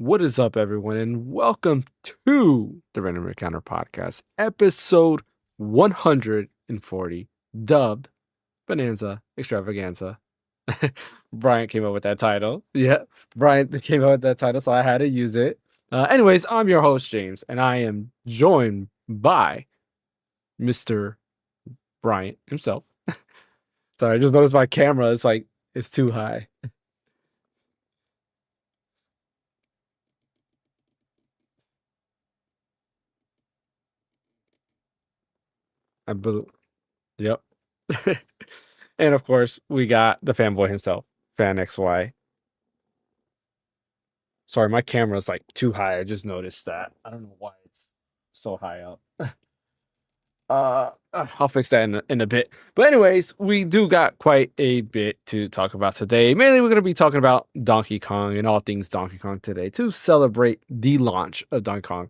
What is up, everyone, and welcome to the Random Encounter Podcast, episode 140, dubbed Bonanza Extravaganza. Brian came up with that title. Yeah, Brian came up with that title, so I had to use it. Anyways, I'm your host, James, and I am joined by Mr. Bryant himself. Sorry, I just noticed my camera is like, it's too high. I believe. Yep. And of course, we got the fanboy himself, Phaneckswhy. Sorry, my camera's like too high. I just noticed that. I don't know why it's so high up. I'll fix that in a bit. But anyways, we do got quite a bit to talk about today. Mainly, we're going to be talking about Donkey Kong and all things Donkey Kong today to celebrate the launch of Donkey Kong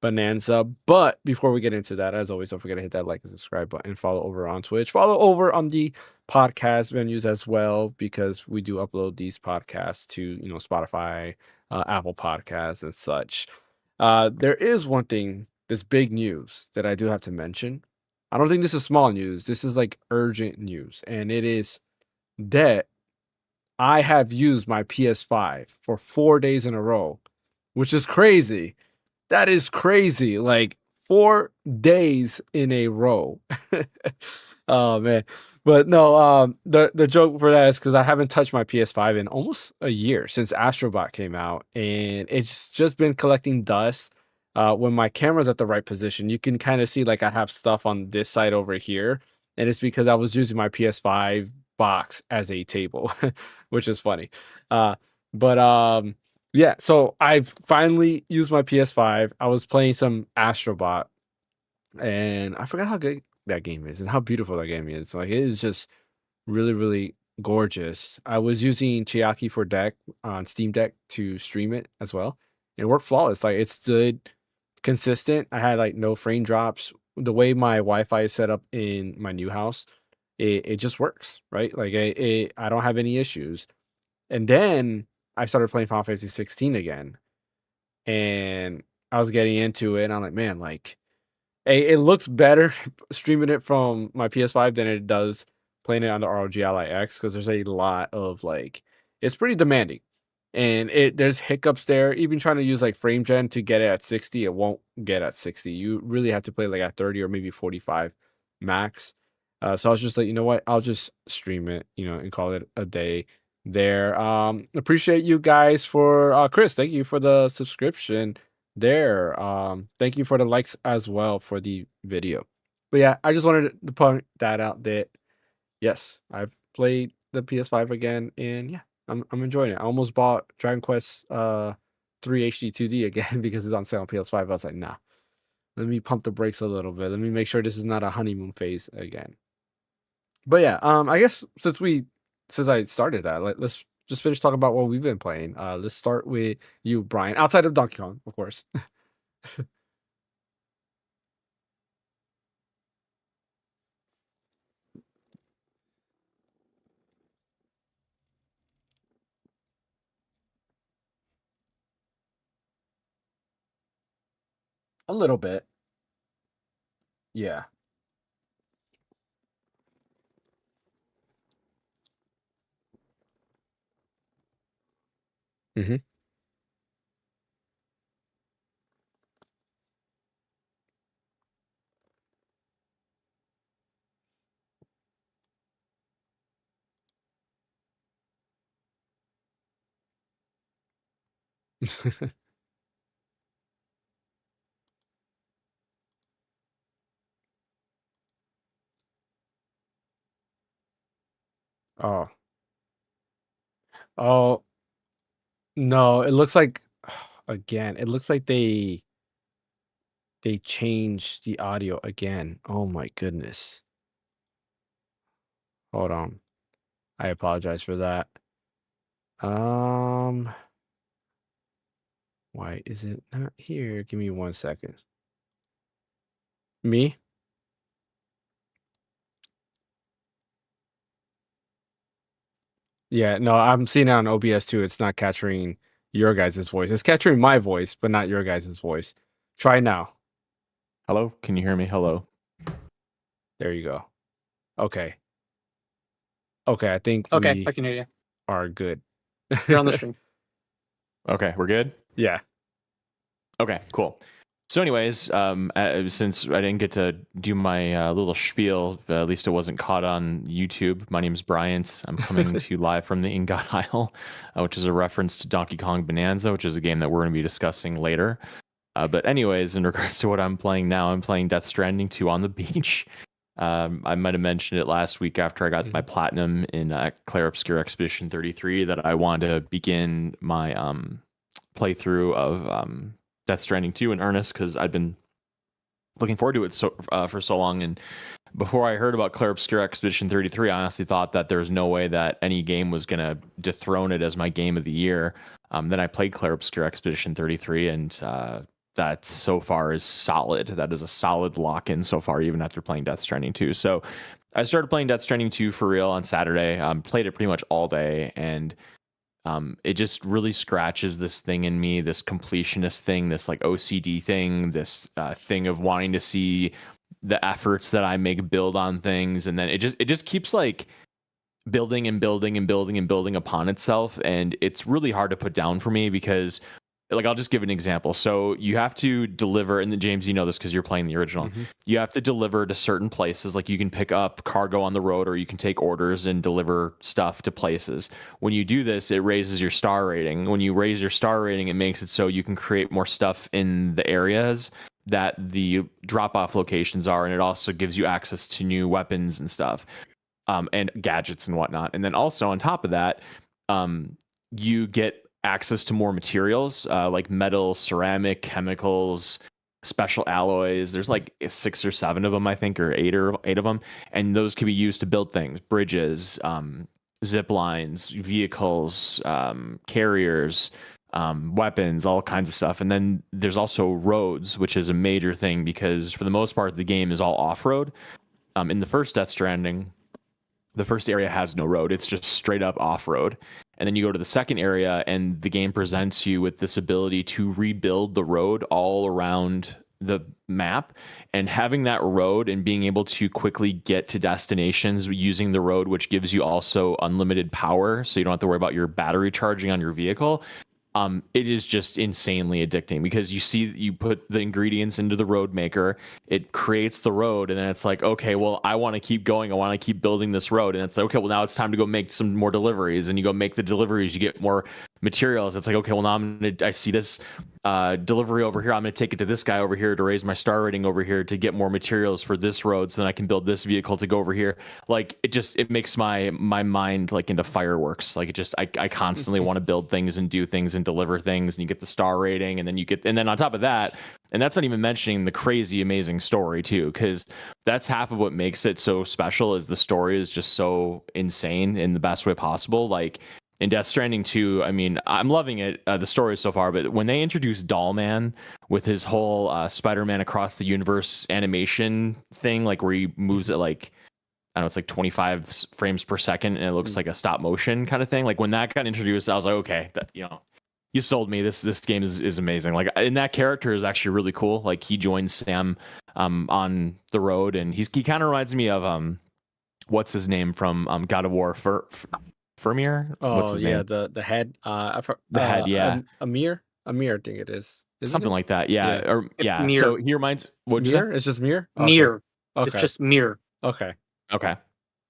Bananza. But before we get into that, as always, don't forget to hit that like and subscribe button. Follow over on Twitch. Follow over on the podcast venues as well, because we do upload these podcasts to Spotify, Apple Podcasts, and such. There is one thing, this big news that I do have to mention. I don't think this is small news. This is like urgent news, and it is that I have used my PS5 for 4 days in a row, which is crazy. That is crazy. Like 4 days in a row. Oh man. But no, the joke for that is because I haven't touched my PS5 in almost a year since Astrobot came out, and it's just been collecting dust. When my camera's at the right position, you can kind of see like I have stuff on this side over here, and it's because I was using my PS5 box as a table, which is funny. But yeah, so I've finally used my PS5. I was playing some Astrobot, and I forgot how good that game is and how beautiful that game is. Like, it is just really, really gorgeous. I was using Chiaki for Deck on Steam Deck to stream it as well. It worked flawless. Like, it stood consistent. I had like no frame drops. The way my Wi-Fi is set up in my new house, it just works, right? Like, I don't have any issues. And then I started playing Final Fantasy 16 again, and I was getting into it, and I'm like, man, like, it looks better streaming it from my PS5 than it does playing it on the ROG Ally X, because there's a lot of like, it's pretty demanding, and there's hiccups there. Even trying to use like frame gen to get it at 60, it won't get at 60. You really have to play like at 30 or maybe 45 max. So I was just like, you know what? I'll just stream it, and call it a day there. Appreciate you guys for Chris. Thank you for the subscription there. Thank you for the likes as well for the video. But yeah, I just wanted to point that out that yes, I've played the PS5 again, and yeah, I'm enjoying it. I almost bought Dragon Quest 3 HD 2D again because it's on sale on PS5. I was like, nah, let me pump the brakes a little bit. Let me make sure this is not a honeymoon phase again. But yeah, I guess since I started that, let's just finish talking about what we've been playing. Let's start with you, Brian, outside of Donkey Kong, of course. A little bit. Yeah. Hmm. Oh. Oh, no, it looks like again, it looks like they changed the audio again. Oh my goodness. Hold on. I apologize for that. Um, why is it not here? Give me 1 second. Me? Yeah, no, I'm seeing it on OBS too. It's not capturing your guys' voice. It's capturing my voice, but not your guys' voice. Try now. Hello? Can you hear me? Hello? There you go. Okay. Okay, I think Okay, we I can hear you. are good. You're on the stream. Okay, we're good? Yeah. Okay, cool. So anyways, since I didn't get to do my little spiel, at least it wasn't caught on YouTube. My name's Bryant. I'm coming to you live from the Ingot Isle, which is a reference to Donkey Kong Bananza, which is a game that we're going to be discussing later. But anyways, in regards to what I'm playing now, I'm playing Death Stranding 2 on the beach. I might have mentioned it last week after I got my platinum in Clair Obscur Expedition 33 that I wanted to begin my playthrough of Death Stranding 2 in earnest because I'd been looking forward to it for so long. And before I heard about Clair Obscur Expedition 33, I honestly thought that there was no way that any game was going to dethrone it as my game of the year. Then I played Clair Obscur Expedition 33, and that so far is solid. That is a solid lock-in so far, even after playing Death Stranding 2. So I started playing Death Stranding 2 for real on Saturday. Played it pretty much all day, and it just really scratches this thing in me, this completionist thing, this like OCD thing, this thing of wanting to see the efforts that I make build on things, and then it just keeps like building and building and building and building upon itself, and it's really hard to put down for me because like I'll just give an example. So you have to deliver, and then James, you know this because you're playing the original. You have to deliver to certain places. Like you can pick up cargo on the road, or you can take orders and deliver stuff to places. When you do this, it raises your star rating. When you raise your star rating, it makes it so you can create more stuff in the areas that the drop-off locations are, and it also gives you access to new weapons and stuff, and gadgets and whatnot. And then also on top of that, you get access to more materials like metal, ceramic, chemicals, special alloys. There's like 6 or 7 of them, I think, or 8 of them, and those can be used to build things: bridges, zip lines, vehicles, carriers, weapons, all kinds of stuff. And then there's also roads, which is a major thing because for the most part the game is all off-road. In the first Death Stranding, the first area has no road. It's just straight up off-road. And then you go to the second area, and the game presents you with this ability to rebuild the road all around the map. And having that road and being able to quickly get to destinations using the road, which gives you also unlimited power, so you don't have to worry about your battery charging on your vehicle. It is just insanely addicting because you put the ingredients into the road maker, it creates the road, and then it's like, okay, well, I want to keep going. I want to keep building this road. And it's like, okay, well, now it's time to go make some more deliveries, and you go make the deliveries, you get more materials. It's like, okay, well, now I see this delivery over here. I'm going to take it to this guy over here to raise my star rating over here to get more materials for this road, so then I can build this vehicle to go over here. Like it makes my mind like into fireworks. Like I constantly want to build things and do things and deliver things, and you get the star rating, and then on top of that, and that's not even mentioning the crazy amazing story too, because that's half of what makes it so special. Is the story is just so insane in the best way possible. Like in Death Stranding 2, I mean, I'm loving it, the story so far, but when they introduced Doll Man with his whole Spider-Man across the universe animation thing, like where he moves at like, I don't know, it's like 25 frames per second, and it looks like a stop motion kind of thing. Like when that got introduced, I was like, okay, you sold me. This game is amazing. Like, and that character is actually really cool. Like he joins Sam on the road, and he kind of reminds me of what's his name from God of War, Firmir? What's his name? the head. The head, yeah. Amir, I think it is. Isn't Something it? like that, yeah. It's yeah. Mir. So he reminds. What'd you say? Mir? It's just Mir. Mir. Okay. It's just Mir. Okay. Okay.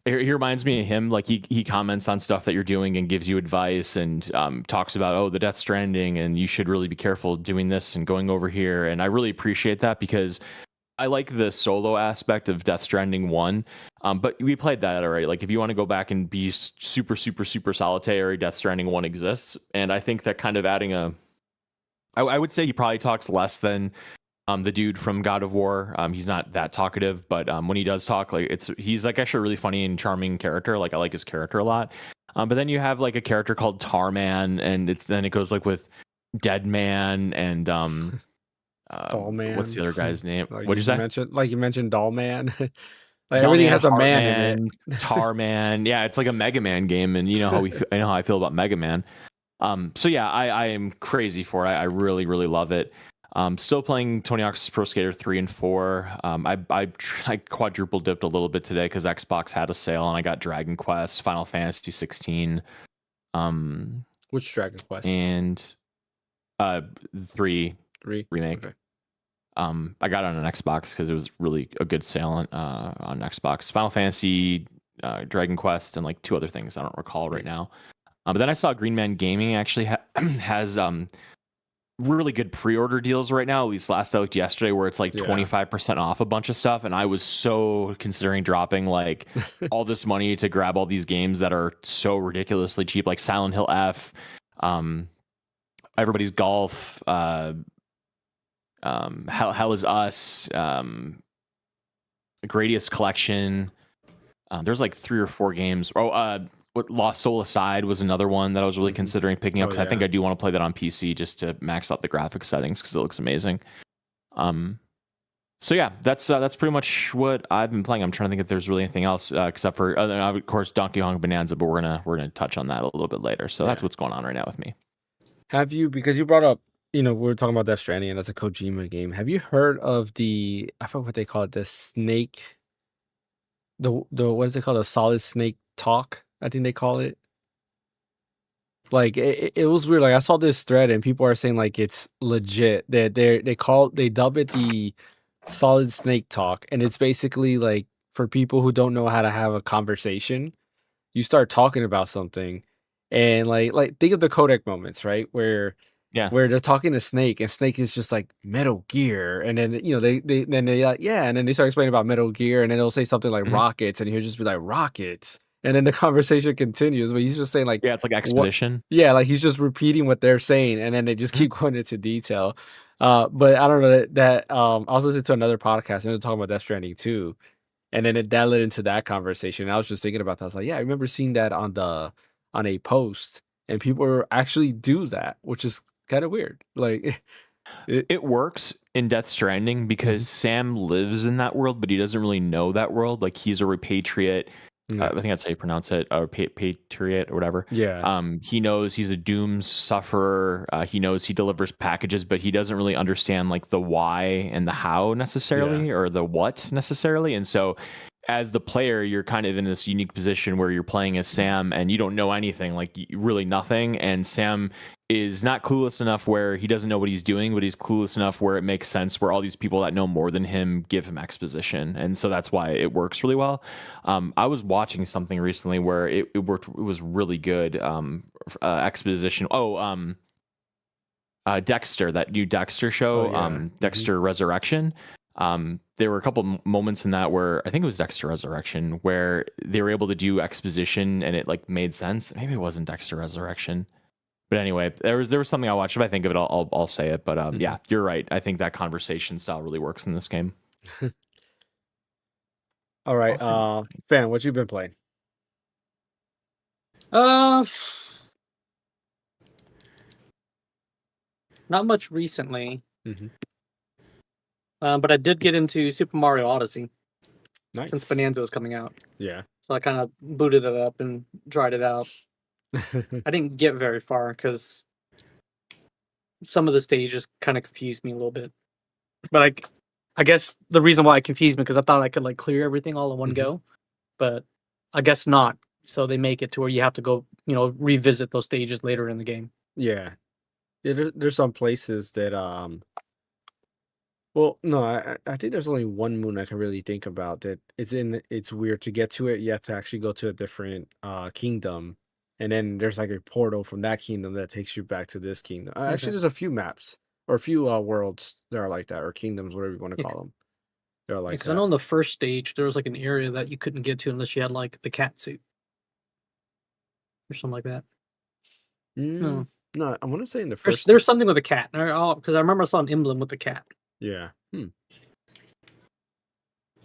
He reminds me of him. Like he comments on stuff that you're doing and gives you advice and talks about the Death Stranding, and you should really be careful doing this and going over here. And I really appreciate that because I like the solo aspect of Death Stranding 1, but we played that already. Like if you want to go back and be super super super solitary, Death Stranding 1 exists, and I think that kind of adding I would say he probably talks less than the dude from God of War. He's not that talkative, but when he does talk, like he's like actually a really funny and charming character. Like I like his character a lot. But then you have like a character called Tarman, and then it goes like with Dead Man and Doll Man. What's the other guy's name? Like What'd you say? You mentioned Doll Man. Like Doll everything Man, has a man Heartman, in it. Tarman. Yeah, it's like a Mega Man game, and I know how I feel about Mega Man. So yeah, I am crazy for it. I really, really love it. Still playing Tony Hawk's Pro Skater 3 and 4. I quadruple dipped a little bit today because Xbox had a sale and I got Dragon Quest, Final Fantasy 16, Which Dragon Quest? and 3 3 remake. Okay. I got it on an Xbox because it was really a good sale on Xbox. Final Fantasy, Dragon Quest, and like 2 other things I don't recall right now. But then I saw Green Man Gaming actually has really good pre-order deals right now. At least last I looked yesterday, where it's like 25% off a bunch of stuff, and I was so considering dropping like all this money to grab all these games that are so ridiculously cheap, like Silent Hill F, Everybody's Golf, Hell is Us, Gradius Collection. There's like 3 or 4 games. What Lost Soul Aside was another one that I was really considering picking up, because I think I do want to play that on PC just to max out the graphic settings because it looks amazing. So yeah, that's pretty much what I've been playing. I'm trying to think if there's really anything else except for, of course, Donkey Kong Bananza, but we're gonna touch on that a little bit later. So that's what's going on right now with me. Have you, because you brought up, we were talking about Death Stranding and that's a Kojima game. Have you heard of I forgot what they call it, the snake, the what is it called, a solid snake talk, I think they call it. Like it was weird. Like I saw this thread and people are saying like it's legit. They dub it the solid snake talk, and it's basically like for people who don't know how to have a conversation, you start talking about something, and like think of the codec moments, right? Where they're talking to Snake, and Snake is just like Metal Gear, and then they like and then they start explaining about Metal Gear, and then they'll say something like rockets, and he'll just be like rockets, and then the conversation continues, but he's just saying like it's like exposition. Like he's just repeating what they're saying, and then they just keep going into detail. But I don't know that I was listening to another podcast and they were talking about Death Stranding too, and then that led into that conversation. And I was just thinking about that. I was like, yeah, I remember seeing that on a post, and people actually do that, which is kind of weird. Like it works in Death Stranding because Sam lives in that world, but he doesn't really know that world. Like he's a repatriate. I think that's how you pronounce it, or patriot or whatever. Yeah. He knows he's a doom sufferer. He knows he delivers packages, but he doesn't really understand like the why and the how necessarily, or the what necessarily. And so as the player, you're kind of in this unique position where you're playing as Sam and you don't know anything, like really nothing. And Sam is not clueless enough where he doesn't know what he's doing, but he's clueless enough where it makes sense, where all these people that know more than him give him exposition. And so that's why it works really well. I was watching something recently where it worked. It was really good. Exposition. Dexter, that new Dexter show, Dexter Resurrection. There were a couple moments in that where I think it was Dexter Resurrection where they were able to do exposition and it like made sense. Maybe it wasn't Dexter Resurrection, but anyway, there was something I watched. If I think of it, I'll say it. But yeah, you're right. I think that conversation style really works in this game. All right, Fan, what you been playing? Not much recently. But I did get into Super Mario Odyssey. Nice. Since Bananza was coming out. Yeah. So I kind of booted it up and tried it out. I didn't get very far because some of the stages kind of confused me a little bit. But I guess the reason why it confused me because I thought I could like clear everything all in one go, but I guess not. So they make it to where you have to go, revisit those stages later in the game. Yeah. There's some places that well, no, I think there's only one moon I can really think about that it's weird to get to it. You have to actually go to a different kingdom, and then there's like a portal from that kingdom that takes you back to this kingdom. Actually, there's a few maps or a few worlds that are like that, or kingdoms, whatever you want to call them. They're like because I know in the first stage there was like an area that you couldn't get to unless you had like the cat suit or something like that. No, I want to say in the first. There's something with a cat, because I remember I saw an emblem with the cat. Yeah. I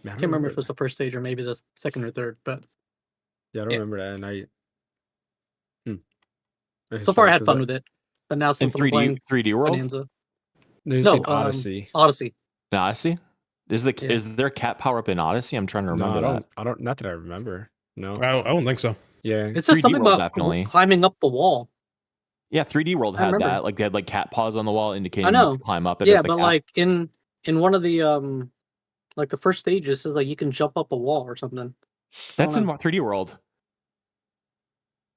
can't remember if it was the first stage or maybe the second or third, but yeah, I don't remember that. And so far I had fun with it, but now since in 3D world, Bananza, no, Odyssey. Odyssey. Is there a cat power up in Odyssey? I'm trying to remember that. I don't. Not that I remember. No, I don't think so. Yeah, it says something about climbing up the wall. Yeah, 3D World I had remember. that. Like they had like cat paws on the wall indicating I know. you could climb up it Yeah, as the but cat. like in one of the like the first stages says like you can jump up a wall or something. That's in know. 3D World.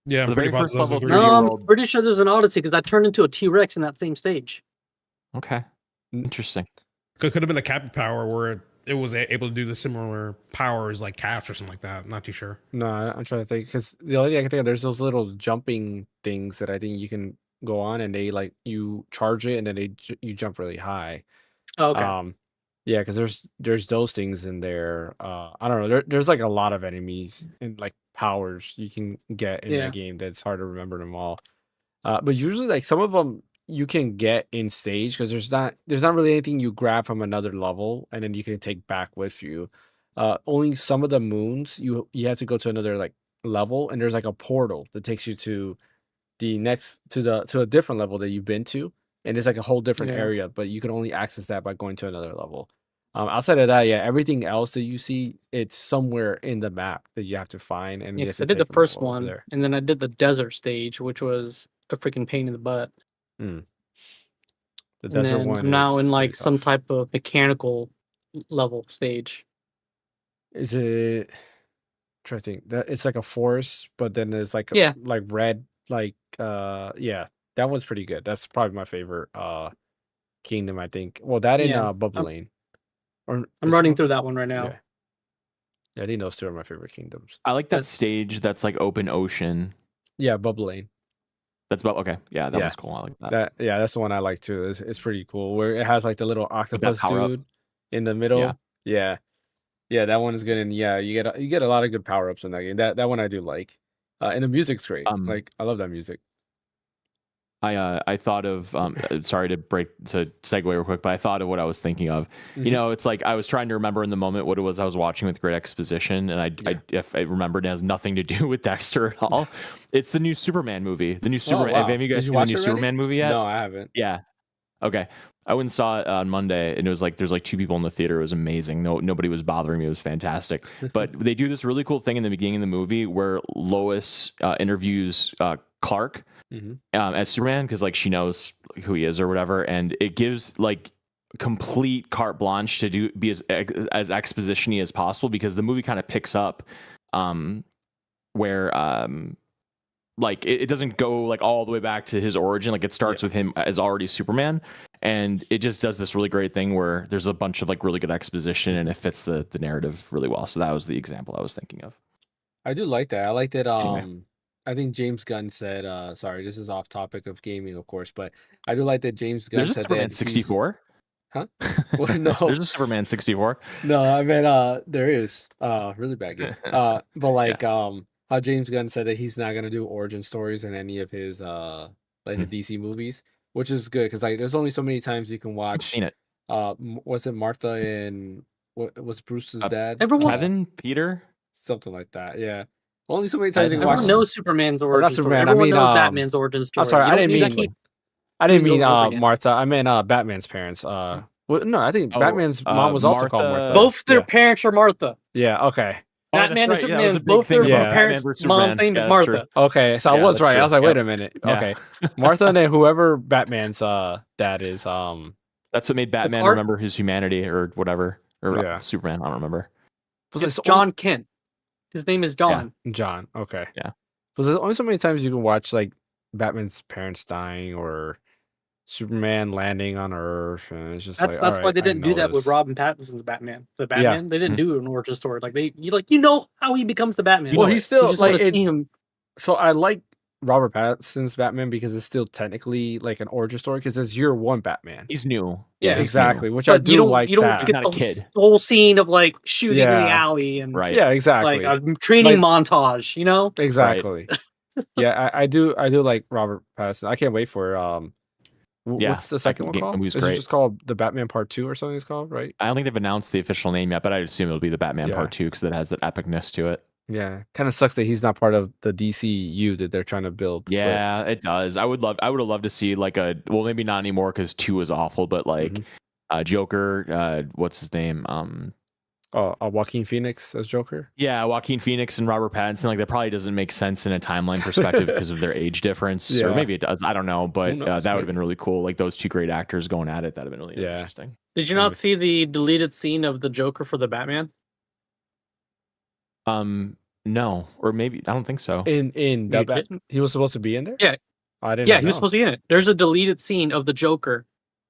Yeah, I'm The pretty very first positive level those are 3D No, I'm World. pretty sure there's an Odyssey because I turned into a T-Rex in that same stage. Okay, interesting. Could have been a cat power where it was able to do the similar powers like cats or something like that. Not too sure. No, I'm trying to think because the only thing I can think of, there's those little jumping things that I think you can go on, and they like you charge it, and then you jump really high. Oh, okay. Yeah, because there's those things in there. I don't know. There's like a lot of enemies and like powers you can get in Yeah. that game that's hard to remember them all. But usually like some of them you can get in stage because there's not really anything you grab from another level and then you can take back with you. Only some of the moons you have to go to another like level, and there's like a portal that takes you to the next to a different level that you've been to, and it's like a whole different Yeah. area, but you can only access that by going to another level. Outside of that, yeah, everything else that you see, it's somewhere in the map that you have to find, and Yeah, you have 'cause to I did the take them first over one, there. and then I did the desert stage, which was a freaking pain in the butt. The And desert then one I'm now is in really like some tough. type of mechanical level stage. Is it? Try to think. That it's like a forest, but then there's like Yeah. like red, like yeah, that one's pretty good. That's probably my favorite kingdom, I think. Well, that in Yeah, Bubble I'm Lane. Or I'm is it running through that one right now. Yeah. Yeah, I think those two are my favorite kingdoms. I like that That's- stage that's like open ocean. Yeah, Bubble Lane. That's about okay. Yeah, that Yeah. one's cool. I like that. That's the one I like too. It's pretty cool. Where it has like the little octopus power up. dude in the middle. Yeah. Yeah, that one is good, and yeah, you get a lot of good power ups in that game. That one I do like. And the music's great. Like I love that music. I thought of sorry to segue real quick, but I thought of what I was thinking of. Mhm. You know, it's like I was trying to remember in the moment what it was I was watching with great exposition, and if I remembered, it has nothing to do with Dexter at all. It's the new Superman movie. The new Superman. wow. Have any of you Did guys you seen the watch new it already? Superman movie yet? No, I haven't. Yeah. Okay. I went and saw it on Monday, and it was like there's like two people in the theater. It was amazing. Nobody was bothering me. It was fantastic. But they do this really cool thing in the beginning of the movie where Lois interviews Clark as Superman because like she knows who he is or whatever, and it gives like complete carte blanche to be as exposition-y as possible because the movie kind of picks up where like it doesn't go like all the way back to his origin. Like it starts with him as already Superman, and it just does this really great thing where there's a bunch of like really good exposition and it fits the narrative really well. So that was the example I was thinking of. I do like that. I like that. Anyway. I think James Gunn said. Sorry, this is off topic of gaming, of course, but I do like that James Gunn There's a said Superman that 64. Huh? Well, no. There's a Superman 64. No, I mean there is really bad game. But like how James Gunn said that he's not gonna do origin stories in any of his like the DC movies, which is good because like there's only so many times you can watch. I've seen it. Was it Martha and what was Bruce's dad? Everyone- Kevin, Peter, something like that. Yeah, only so many times you can watch. Everyone knows Superman's origin not story. Superman, I Everyone mean, knows Batman's origin story. I'm sorry, You I don't didn't need to mean. keep I didn't doing mean it over again. Martha. I meant Batman's parents. Well, no, I think Batman's mom was also called Martha. Both their parents are Martha. Yeah. Okay. Batman and right. Yeah, that was Superman's a big both thing their about parents' Batman versus mom's Superman. name is Yeah, that's Martha. Okay, so I Yeah, was that's right. true. I was like, wait Yep. a minute. Yeah. Okay, Martha and then whoever Batman's dad is. That's what made Batman remember his humanity or whatever. Or Superman, I don't remember. It's John Kent. His name is John. Yeah. John. Okay. Yeah. Because there's only so many times you can watch like Batman's parents dying or Superman landing on Earth, and it's just That's why they didn't do that with Robin Pattinson's Batman. The Batman, they didn't do an origin story. Like you know how he becomes the Batman. Well, he's still you just like want to see him. So I like Robert Pattinson's Batman because it's still technically like an origin story because it's year one Batman. He's new. Yeah, exactly. New. Which but I do like. You don't that. get He's not a the kid. whole scene of like shooting in the alley and right. Yeah, exactly. like a training montage. You know, exactly. Yeah, I do like Robert Pattinson. I can't wait for what's the second one called? Is it just called The Batman Part 2 or something it's called, right? I don't think they've announced the official name yet, but I assume it'll be The Batman Part 2 because it has that epicness to it. Yeah, kind of sucks that he's not part of the DCU that they're trying to build. Yeah, it does. I would have loved to see like maybe not anymore because 2 is awful, but like Joker, what's his name? Oh, Joaquin Phoenix as Joker. Yeah, Joaquin Phoenix and Robert Pattinson, like that probably doesn't make sense in a timeline perspective because of their age difference, or Yeah. maybe it does. I don't know, but knows, that would have maybe. been really cool. Like those two great actors going at it, that'd have been really Yeah. interesting. Did you not see the deleted scene of the Joker for the Batman? No, or maybe I don't think so. In You the didn't? he was supposed to be in there. Yeah. I didn't. Yeah, he was supposed to be in it. There's a deleted scene of the Joker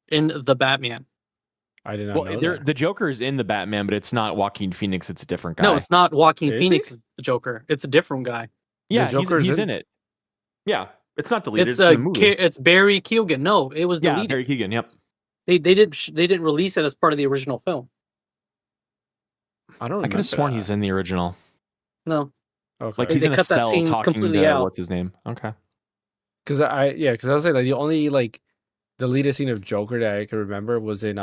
in the Batman. I did not know that. The Joker is in the Batman, but it's not Joaquin Phoenix. It's a different guy. No, it's not Joaquin Is Phoenix he? is the Joker. It's a different guy. Yeah, Joker's he's in it. Yeah, it's not deleted. It's It's in the movie. it's Barry Keoghan. No, it was Yeah, deleted. Barry Keoghan. Yep. They didn't release it as part of the original film. I don't. I could have sworn he's in the original. No, Okay. Like They- he's they in a cut that cell scene talking completely to out. what's his name? Okay. Because I was saying like the only like deleted scene of Joker that I could remember was in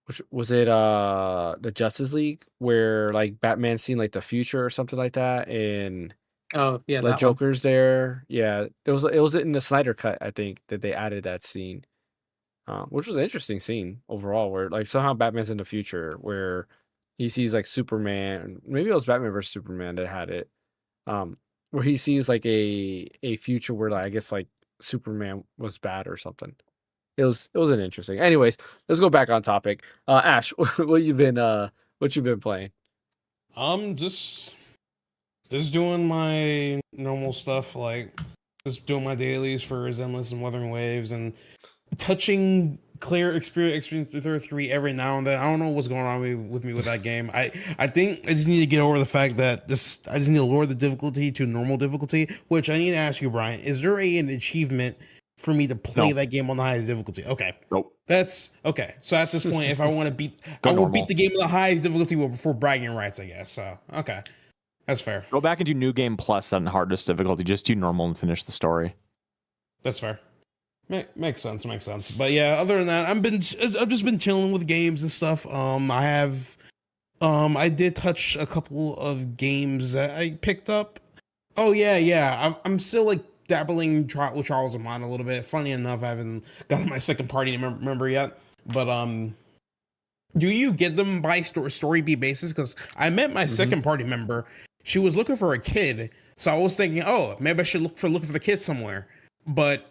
which was it the Justice League where like Batman's seen like the future or something like that, and oh yeah, the that one. Joker's there. Yeah, it was in the Snyder cut, I think, that they added that scene, which was an interesting scene overall, where like somehow Batman's in the future where he sees like Superman. Maybe it was Batman versus Superman that had it, where he sees like a future where like, I guess like Superman was bad or something. It was an interesting. Anyways, let's go back on topic. Ash, what you been playing? Just doing my normal stuff, like just doing my dailies for Zenless and Wuthering Waves, and touching Clear Experience 3 every now and then. I don't know what's going on with me with that game. I think I just need to get over the fact that I just need to lower the difficulty to normal difficulty. Which I need to ask you, Brian, is there an achievement for me to play that game on the highest difficulty? Okay. Nope. That's okay. So at this point, if I want to beat, Go I will normal. beat the game on the highest difficulty before bragging rights, I guess. So okay, that's fair. Go back and do New Game Plus on the hardest difficulty. Just do normal and finish the story. That's fair. Makes sense. But yeah, other than that, I've just been chilling with games and stuff. I did touch a couple of games that I picked up. Oh yeah. I'm still like dabbling with Trials of Mine a little bit. Funny enough, I haven't gotten my second party member yet. But do you get them by story beat basis? Because I met my second party member. She was looking for a kid, so I was thinking, oh, maybe I should look for the kid somewhere. But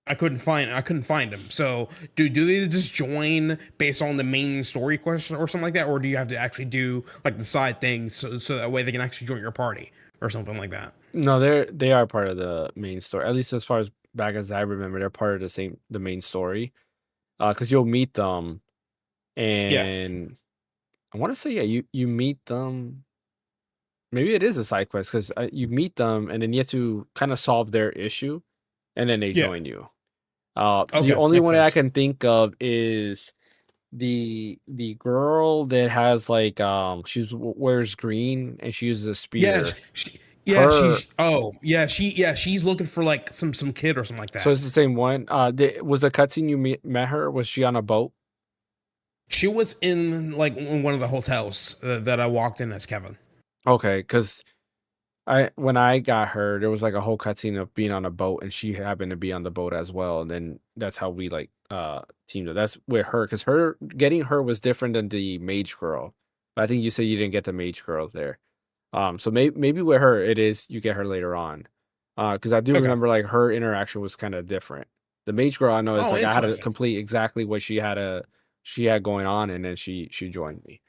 I couldn't find him. So do they just join based on the main story question or something like that, or do you have to actually do like the side things so that way they can actually join your party or something like that? No, they are part of the main story. At least as far as back as I remember, they're part of the main story. Because you'll meet them, and I want to say you meet them. Maybe it is a side quest because you meet them and then you have to kind of solve their issue, and then they join you. The only one that I can think of is the girl that has like wears green and she uses a spear. She's looking for like some kid or something like that. So it's the same one. Was the cutscene you met her? Was she on a boat? She was in one of the hotels that I walked in as Kevin. Okay, because when I got her, there was like a whole cutscene of being on a boat, and she happened to be on the boat as well. And then that's how we like teamed up. That's with her, because getting her was different than the mage girl. But I think you said you didn't get the mage girl there. So maybe with her it is you get her later on. Because I do remember like her interaction was kind of different. The mage girl I know is like I had to complete exactly what she had going on, and then she joined me.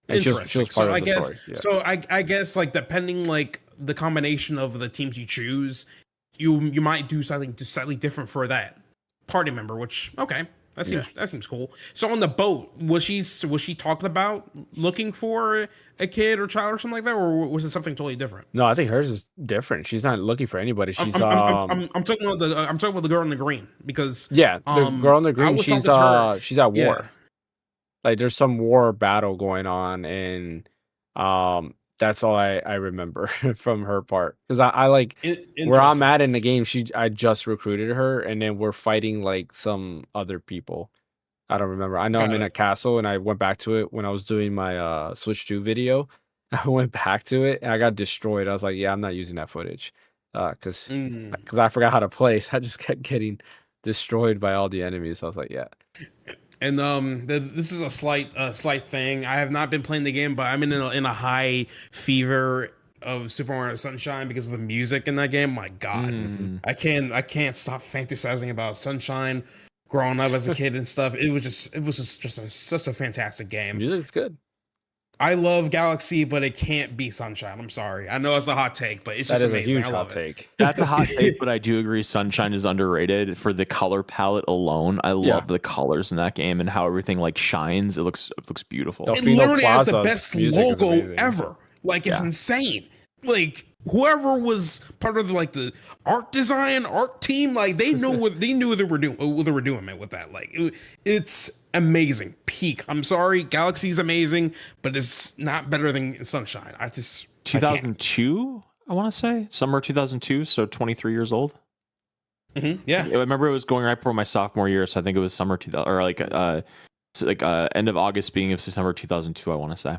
Interesting. So I guess, so I guess like depending like the combination of the teams you choose, you might do something slightly different for that party member. Which that seems cool. So on the boat, was she talking about looking for a kid or child or something like that, or was it something totally different? No, I think hers is different. She's not looking for anybody. She's I'm talking about the girl in the green because the girl in the green she's at war. Yeah. Like there's some war battle going on, and that's all I remember from her part. Because I like where I'm at in the game, I just recruited her, and then we're fighting like some other people. I don't remember. I know I'm in a castle, and I went back to it when I was doing my Switch 2 video. I went back to it, and I got destroyed. I was like, yeah, I'm not using that footage. Because I forgot how to play, so I just kept getting destroyed by all the enemies. So I was like, yeah. And this is a slight thing. I have not been playing the game, but I'm in a high fever of Super Mario Sunshine because of the music in that game. My God, I can't stop fantasizing about Sunshine. Growing up as a kid and stuff, it was just such a fantastic game. Music's good. I love Galaxy, but it can't be Sunshine. I'm sorry. I know it's a hot take, but it's That just is amazing. a huge I love hot it. take. That's a hot take, but I do agree Sunshine is underrated for the color palette alone. I love the colors in that game and how everything like shines. It looks beautiful. Delfino It literally has the Plaza's best music is logo amazing. ever. Like it's insane. Like whoever was part of the art team, like they knew what they were doing, man, with that. Like it's amazing. Peak. I'm sorry, Galaxy's amazing, but it's not better than Sunshine. 2002, I want to say summer 2002, so 23 years old. Yeah, I remember it was going right before my sophomore year, so I think it was summer 2000 or end of August, beginning of September 2002. I want to say.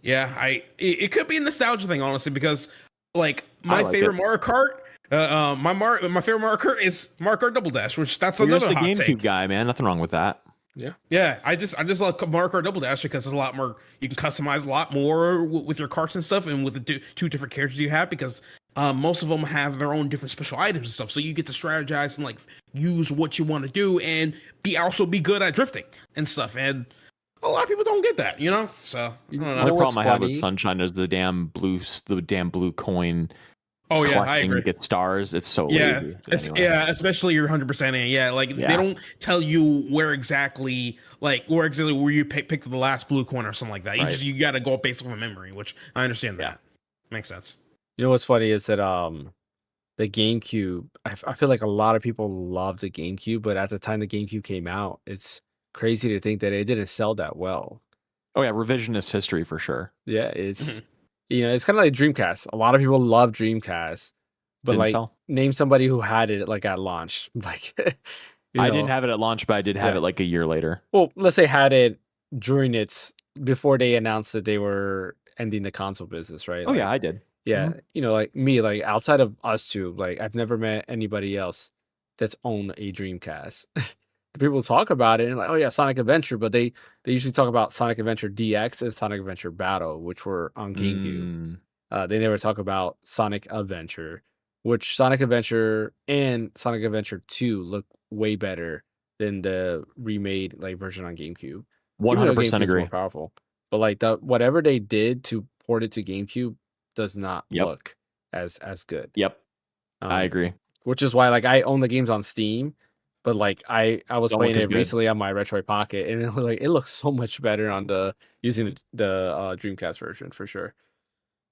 Yeah, it could be a nostalgia thing, honestly, because like my favorite Mario Kart, my favorite Mario Kart is Mario Kart Double Dash, which that's another You're just a hot GameCube take. guy, man. Nothing wrong with that. Yeah. I just love Mario Kart Double Dash because there's a lot more. You can customize a lot more with your carts and stuff, and with the two different characters you have, because most of them have their own different special items and stuff. So you get to strategize and like use what you want to do, and also be good at drifting and stuff. And a lot of people don't get that, you know. So I don't know. The only problem I have with Sunshine is the damn blue coin. Oh yeah, I agree. To get stars, it's so lazy. Anyway. Yeah, especially you're 100% in. Yeah, like they don't tell you where exactly where you pick the last blue coin or something like that. You got to go based off of memory, which I understand that makes sense. You know what's funny is that the GameCube. I feel like a lot of people love the GameCube, but at the time the GameCube came out, it's crazy to think that it didn't sell that well. Oh yeah, revisionist history for sure. Yeah, it's it's kind of like Dreamcast. A lot of people love Dreamcast, but name somebody who had it like at launch. Like I didn't have it at launch, but I did have it like a year later. Well, let's say had it during before they announced that they were ending the console business, right? Oh yeah, I did. Yeah, like me, like outside of us two, like I've never met anybody else that's owned a Dreamcast. People talk about it and like, oh yeah, Sonic Adventure, but they usually talk about Sonic Adventure DX and Sonic Adventure Battle, which were on GameCube. They never talk about Sonic Adventure, which Sonic Adventure and Sonic Adventure 2 look way better than the remade like version on GameCube. 100% agree. More powerful, but like whatever they did to port it to GameCube does not look as good. Yep, I agree. Which is why like I own the games on Steam. But like I was playing it recently on my Retroid Pocket, and it was like it looks so much better on using the Dreamcast version for sure.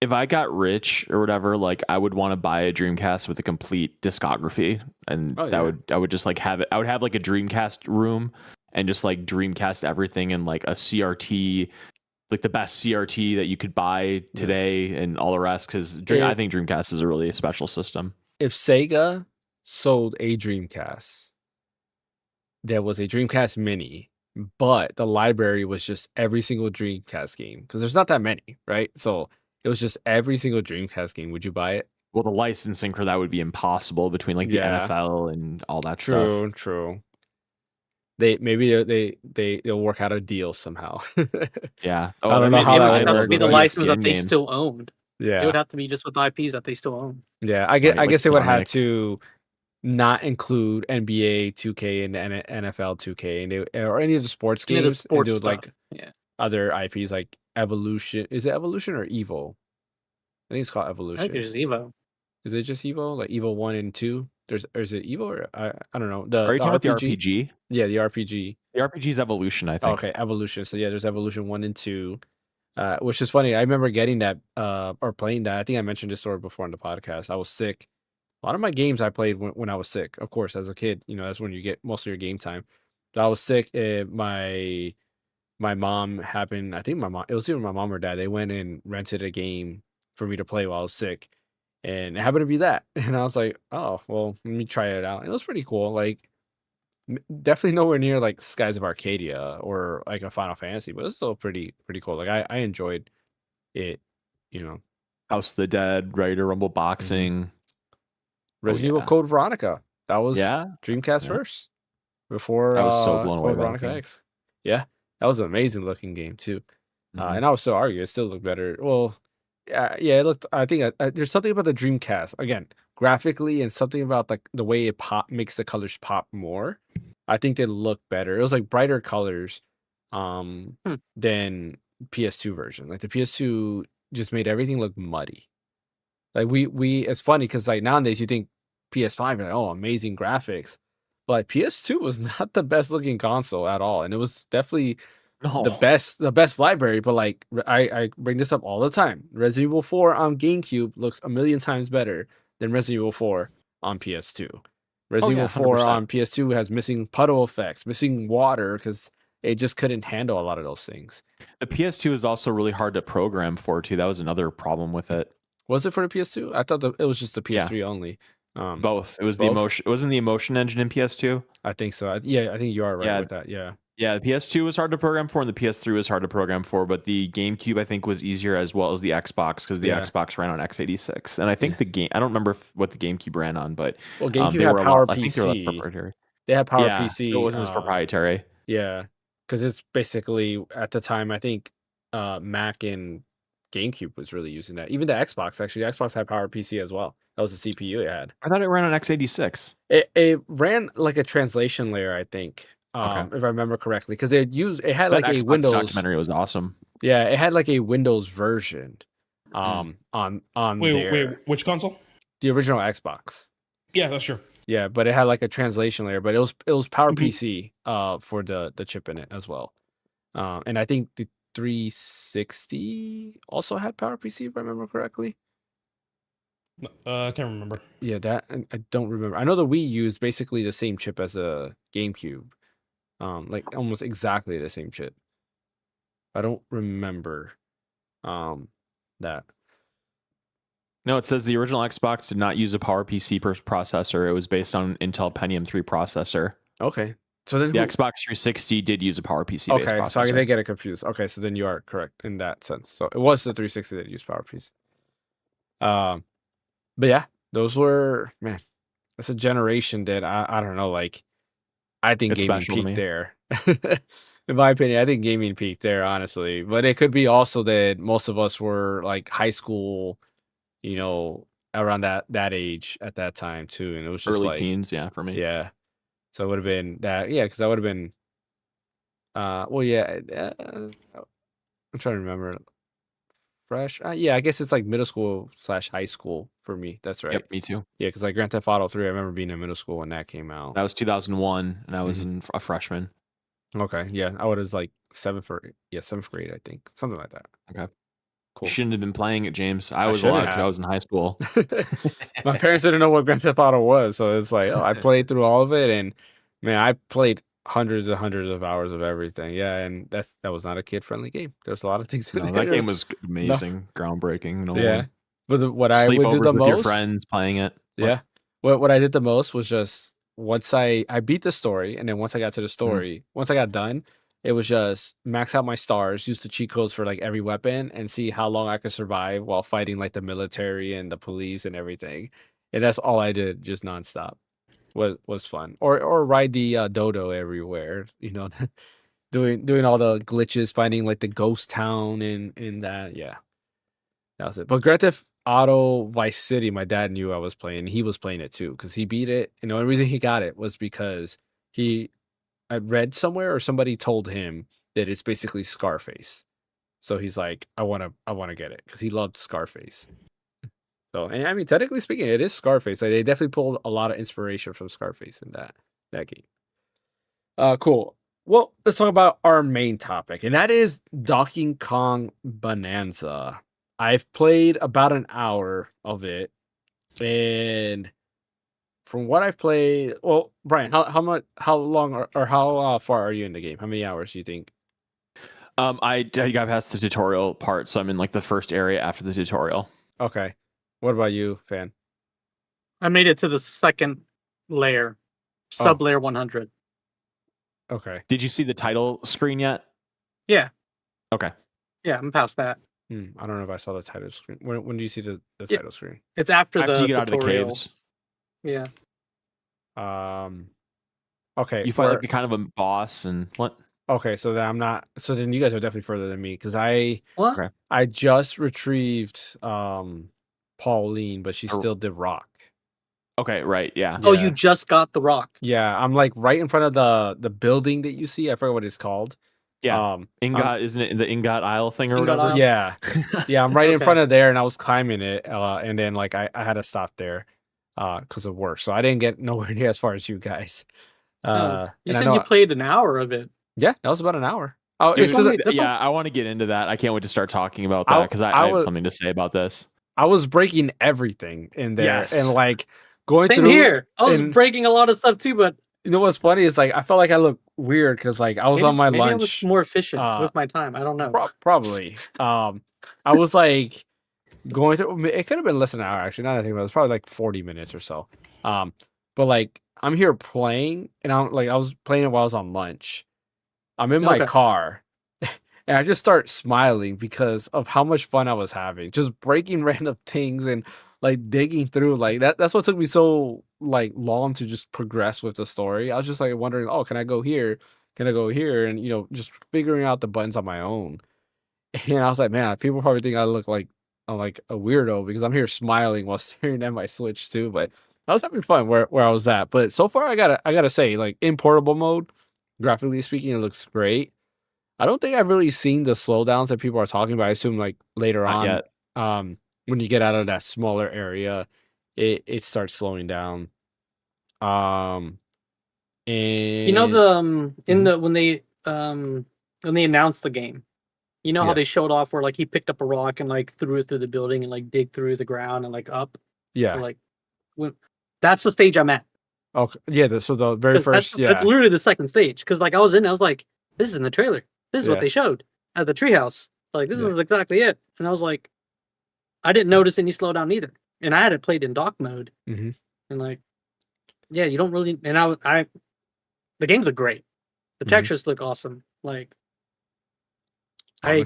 If I got rich or whatever, like I would want to buy a Dreamcast with a complete discography, and I would just like have it. I would have like a Dreamcast room and just like Dreamcast everything and like a CRT, like the best CRT that you could buy today and all the rest. Because I think Dreamcast is a really special system. If Sega sold a Dreamcast, there was a Dreamcast Mini, but the library was just every single Dreamcast game because there's not that many, right? So it was just every single Dreamcast game. Would you buy it? Well, the licensing for that would be impossible between like the NFL and all that stuff. True. They'll work out a deal somehow. Yeah. Oh, I don't know how that would be the license that they still owned. Yeah, it would have to be just with IPs that they still own. Yeah, I guess they would have to not include NBA 2K and NFL 2K or any of the sports games. And do like other IPs like Evolution. Is it Evolution or Evo? I think it's called Evolution. I think it's just Evo. Is it just Evo? Like Evo 1 and 2? Or is it Evo or I don't know. Are you talking about the RPG? Yeah, the RPG. The RPG's Evolution, I think. Okay, Evolution. So yeah, there's Evolution 1 and 2. Which is funny. I remember getting that or playing that. I think I mentioned this story before on the podcast. I was sick. A lot of my games I played when I was sick. Of course, as a kid, that's when you get most of your game time. But I was sick. My mom happened. I think it was either my mom or dad. They went and rented a game for me to play while I was sick, and it happened to be that. And I was like, oh well, let me try it out. It was pretty cool. Like definitely nowhere near like Skies of Arcadia or like a Final Fantasy, but it was still pretty cool. Like I enjoyed it. House of the Dead, Ready to Rumble Boxing. Resident Evil Code Veronica. That was Dreamcast first. before I was so blown away Code by that Veronica game. X. Yeah, that was an amazing looking game too. Mhm. And I would still argue it still looked better. Well, yeah, it looked. I think there's something about the Dreamcast again, graphically, and something about like the way it makes the colors pop more. I think they look better. It was like brighter colors, than PS2 version. Like the PS2 just made everything look muddy. Like we it's funny because like nowadays you think PS5 like, oh, amazing graphics, but PS2 was not the best looking console at all, and it was definitely No. the best library. But like I bring this up all the time. Resident Evil 4 on GameCube looks a million times better than Resident Evil 4 on PS2. Resident yeah, Evil 4 100%. on PS2 has missing puddle effects, missing water because it just couldn't handle a lot of those things. The PS2 is also really hard to program for too. That was another problem with it. Was it for the PS2? I thought it was just the Yeah. PS3 only. Both. It was the both? emotion. It wasn't the emotion engine in PS2. I think so. Yeah, I think you are right Yeah. with that. Yeah. Yeah, the PS2 was hard to program for, and the PS3 was hard to program for. But the GameCube, I think, was easier, as well as the Xbox, because the Yeah. Xbox ran on x86. And I think the game. I don't remember what the GameCube ran on, but Well, GameCube they had were a Power lot, I think they were less PC. proprietary. They had Power Yeah, PC. so it wasn't as proprietary. Yeah, because it's basically at the time I think Mac and GameCube was really using that. Even the Xbox actually, the Xbox had Power PC as well. That was the CPU it had. I thought it ran on x86. It ran like a translation layer, I think. Okay. If I remember correctly, because it had That like a Xbox Windows documentary was awesome. Yeah, it had like a Windows version. On Wait, there. which console? The original Xbox. Yeah, that's true. Yeah, but it had like a translation layer, but it was Power PC for the chip in it as well. And I think the 360 also had Power PC if I remember correctly. I can't remember. Yeah, that I don't remember. I know the Wii used basically the same chip as the GameCube. Like almost exactly the same chip. I don't remember that. No, it says the original Xbox did not use a PowerPC processor. It was based on Intel Pentium 3 processor. Okay. So then the Xbox 360 did use a PowerPC based processor. Okay, so I didn't get it confused. Okay, so then you are correct in that sense. So it was the 360 that used PowerPC. But yeah, those were, man, that's a generation that I don't know, like I think It's gaming special to me. peaked there. In my opinion, I think gaming peaked there, honestly. But it could be also that most of us were like high school, you know, around that age at that time too, and it was just Early like teens, yeah, for me. yeah. So it would have been that, yeah, because that would have been well, yeah, I'm trying to remember. Fresh, yeah, I guess it's like middle school / high school for me. That's right. Yep, me too. Yeah, because like Grand Theft Auto 3, I remember being in middle school when that came out. That was 2001, and I was a freshman. Okay, yeah, I was like seventh grade, I think, something like that. Okay, cool. You shouldn't have been playing it, James. I was shouldn't allowed to. have. I was in high school. My parents didn't know what Grand Theft Auto was, so it's like, oh, I played through all of it, and man, I played hundreds and hundreds of hours of everything. Yeah, and that was not a kid-friendly game. There's a lot of things in No, there. that game was amazing, groundbreaking. No Yeah, one. but what I would do Sleepovers the with most, your friends playing it. yeah, what I did the most was just once I beat the story, and then once I got to the story, once I got done, it was just max out my stars, use the cheat codes for like every weapon, and see how long I could survive while fighting like the military and the police and everything. And that's all I did, just nonstop. Was fun. Or ride the dodo everywhere, you know, doing all the glitches, finding like the ghost town and that. Yeah, that was it. But Grand Theft Auto Vice City, my dad knew I was playing. He was playing it too because he beat it. And the only reason he got it was because I read somewhere or somebody told him that it's basically Scarface. So he's like, I want to get it because he loved Scarface. So, and I mean, technically speaking, it is Scarface. Like, they definitely pulled a lot of inspiration from Scarface in that game. Cool. Well, let's talk about our main topic, and that is Donkey Kong Bananza. I've played about an hour of it, and from what I've played, well, Brian, how long or how far are you in the game? How many hours do you think? I got past the tutorial part, so I'm in like the first area after the tutorial. Okay. What about you, Fan? I made it to the second layer, sub layer 100. Okay. Did you see the title screen yet? Yeah. Okay. Yeah, I'm past that. I don't know if I saw the title screen. When do you see the title screen? It's after the you get tutorial. out of the caves. Yeah. Okay. You fight like the kind of a boss and what? Okay, so then I'm not. So then you guys are definitely further than me because I What? Okay. I just retrieved Pauline, but she Or- still did rock. Okay, right, yeah. Oh, Yeah. you just got the rock. Yeah, I'm like right in front of the building that you see. I forget what it's called. Yeah. I'm- Ingot, isn't it the Ingot Isle thing or Ingot whatever? Isle. Yeah, yeah, I'm right in Okay. front of there, and I was climbing it, and then like I had to stop there, because of work, so I didn't get nowhere near as far as you guys. Oh, you And I said know, you played an hour of it. yeah, that was about an hour. Oh, Dude, it's 'cause only- that's yeah, I want to get into that. I can't wait to start talking about I- that because I I have was- something to say about this. I was breaking everything in there, Yes. and like going Same through. here. I was and- breaking a lot of stuff too, but You know what's funny is like I felt like I looked weird because like I was on my maybe I lunch. was more efficient uh, with my time. I don't know. Probably. I was like going through. It could have been less than an hour actually. Now that I think about it, it's probably like 40 minutes or so. But like I'm here playing, and I'm like I was playing it while I was on lunch. I'm in my Okay. car, and I just start smiling because of how much fun I was having, just breaking random things and like digging through. Like that's what took me so like long to just progress with the story. I was just like wondering, oh, can I go here? Can I go here? And just figuring out the buttons on my own. And I was like, man, people probably think I look like I'm like a weirdo because I'm here smiling while staring at my Switch too. But I was having fun where I was at. But so far, I gotta say, like in portable mode, graphically speaking, it looks great. I don't think I've really seen the slowdowns that people are talking about. I assume like later Not on, yet. when you get out of that smaller area, it starts slowing down. And You know the in Mhm. the when they announced the game, you know how Yeah. they showed off where like he picked up a rock and like threw it through the building and like dig through the ground and like up. yeah, So, like that's the stage I'm at. okay, yeah. So the very 'Cause first, that's literally the second stage. Because like I was like, this is in the trailer. This is Yeah. what they showed at the treehouse. Like this Yeah. is exactly it. And I was like, I didn't notice any slowdown either. And I had it played in dock mode. Mhm. And like, yeah, you don't really. And the games look great. The Mhm. textures look awesome. Like, I'm I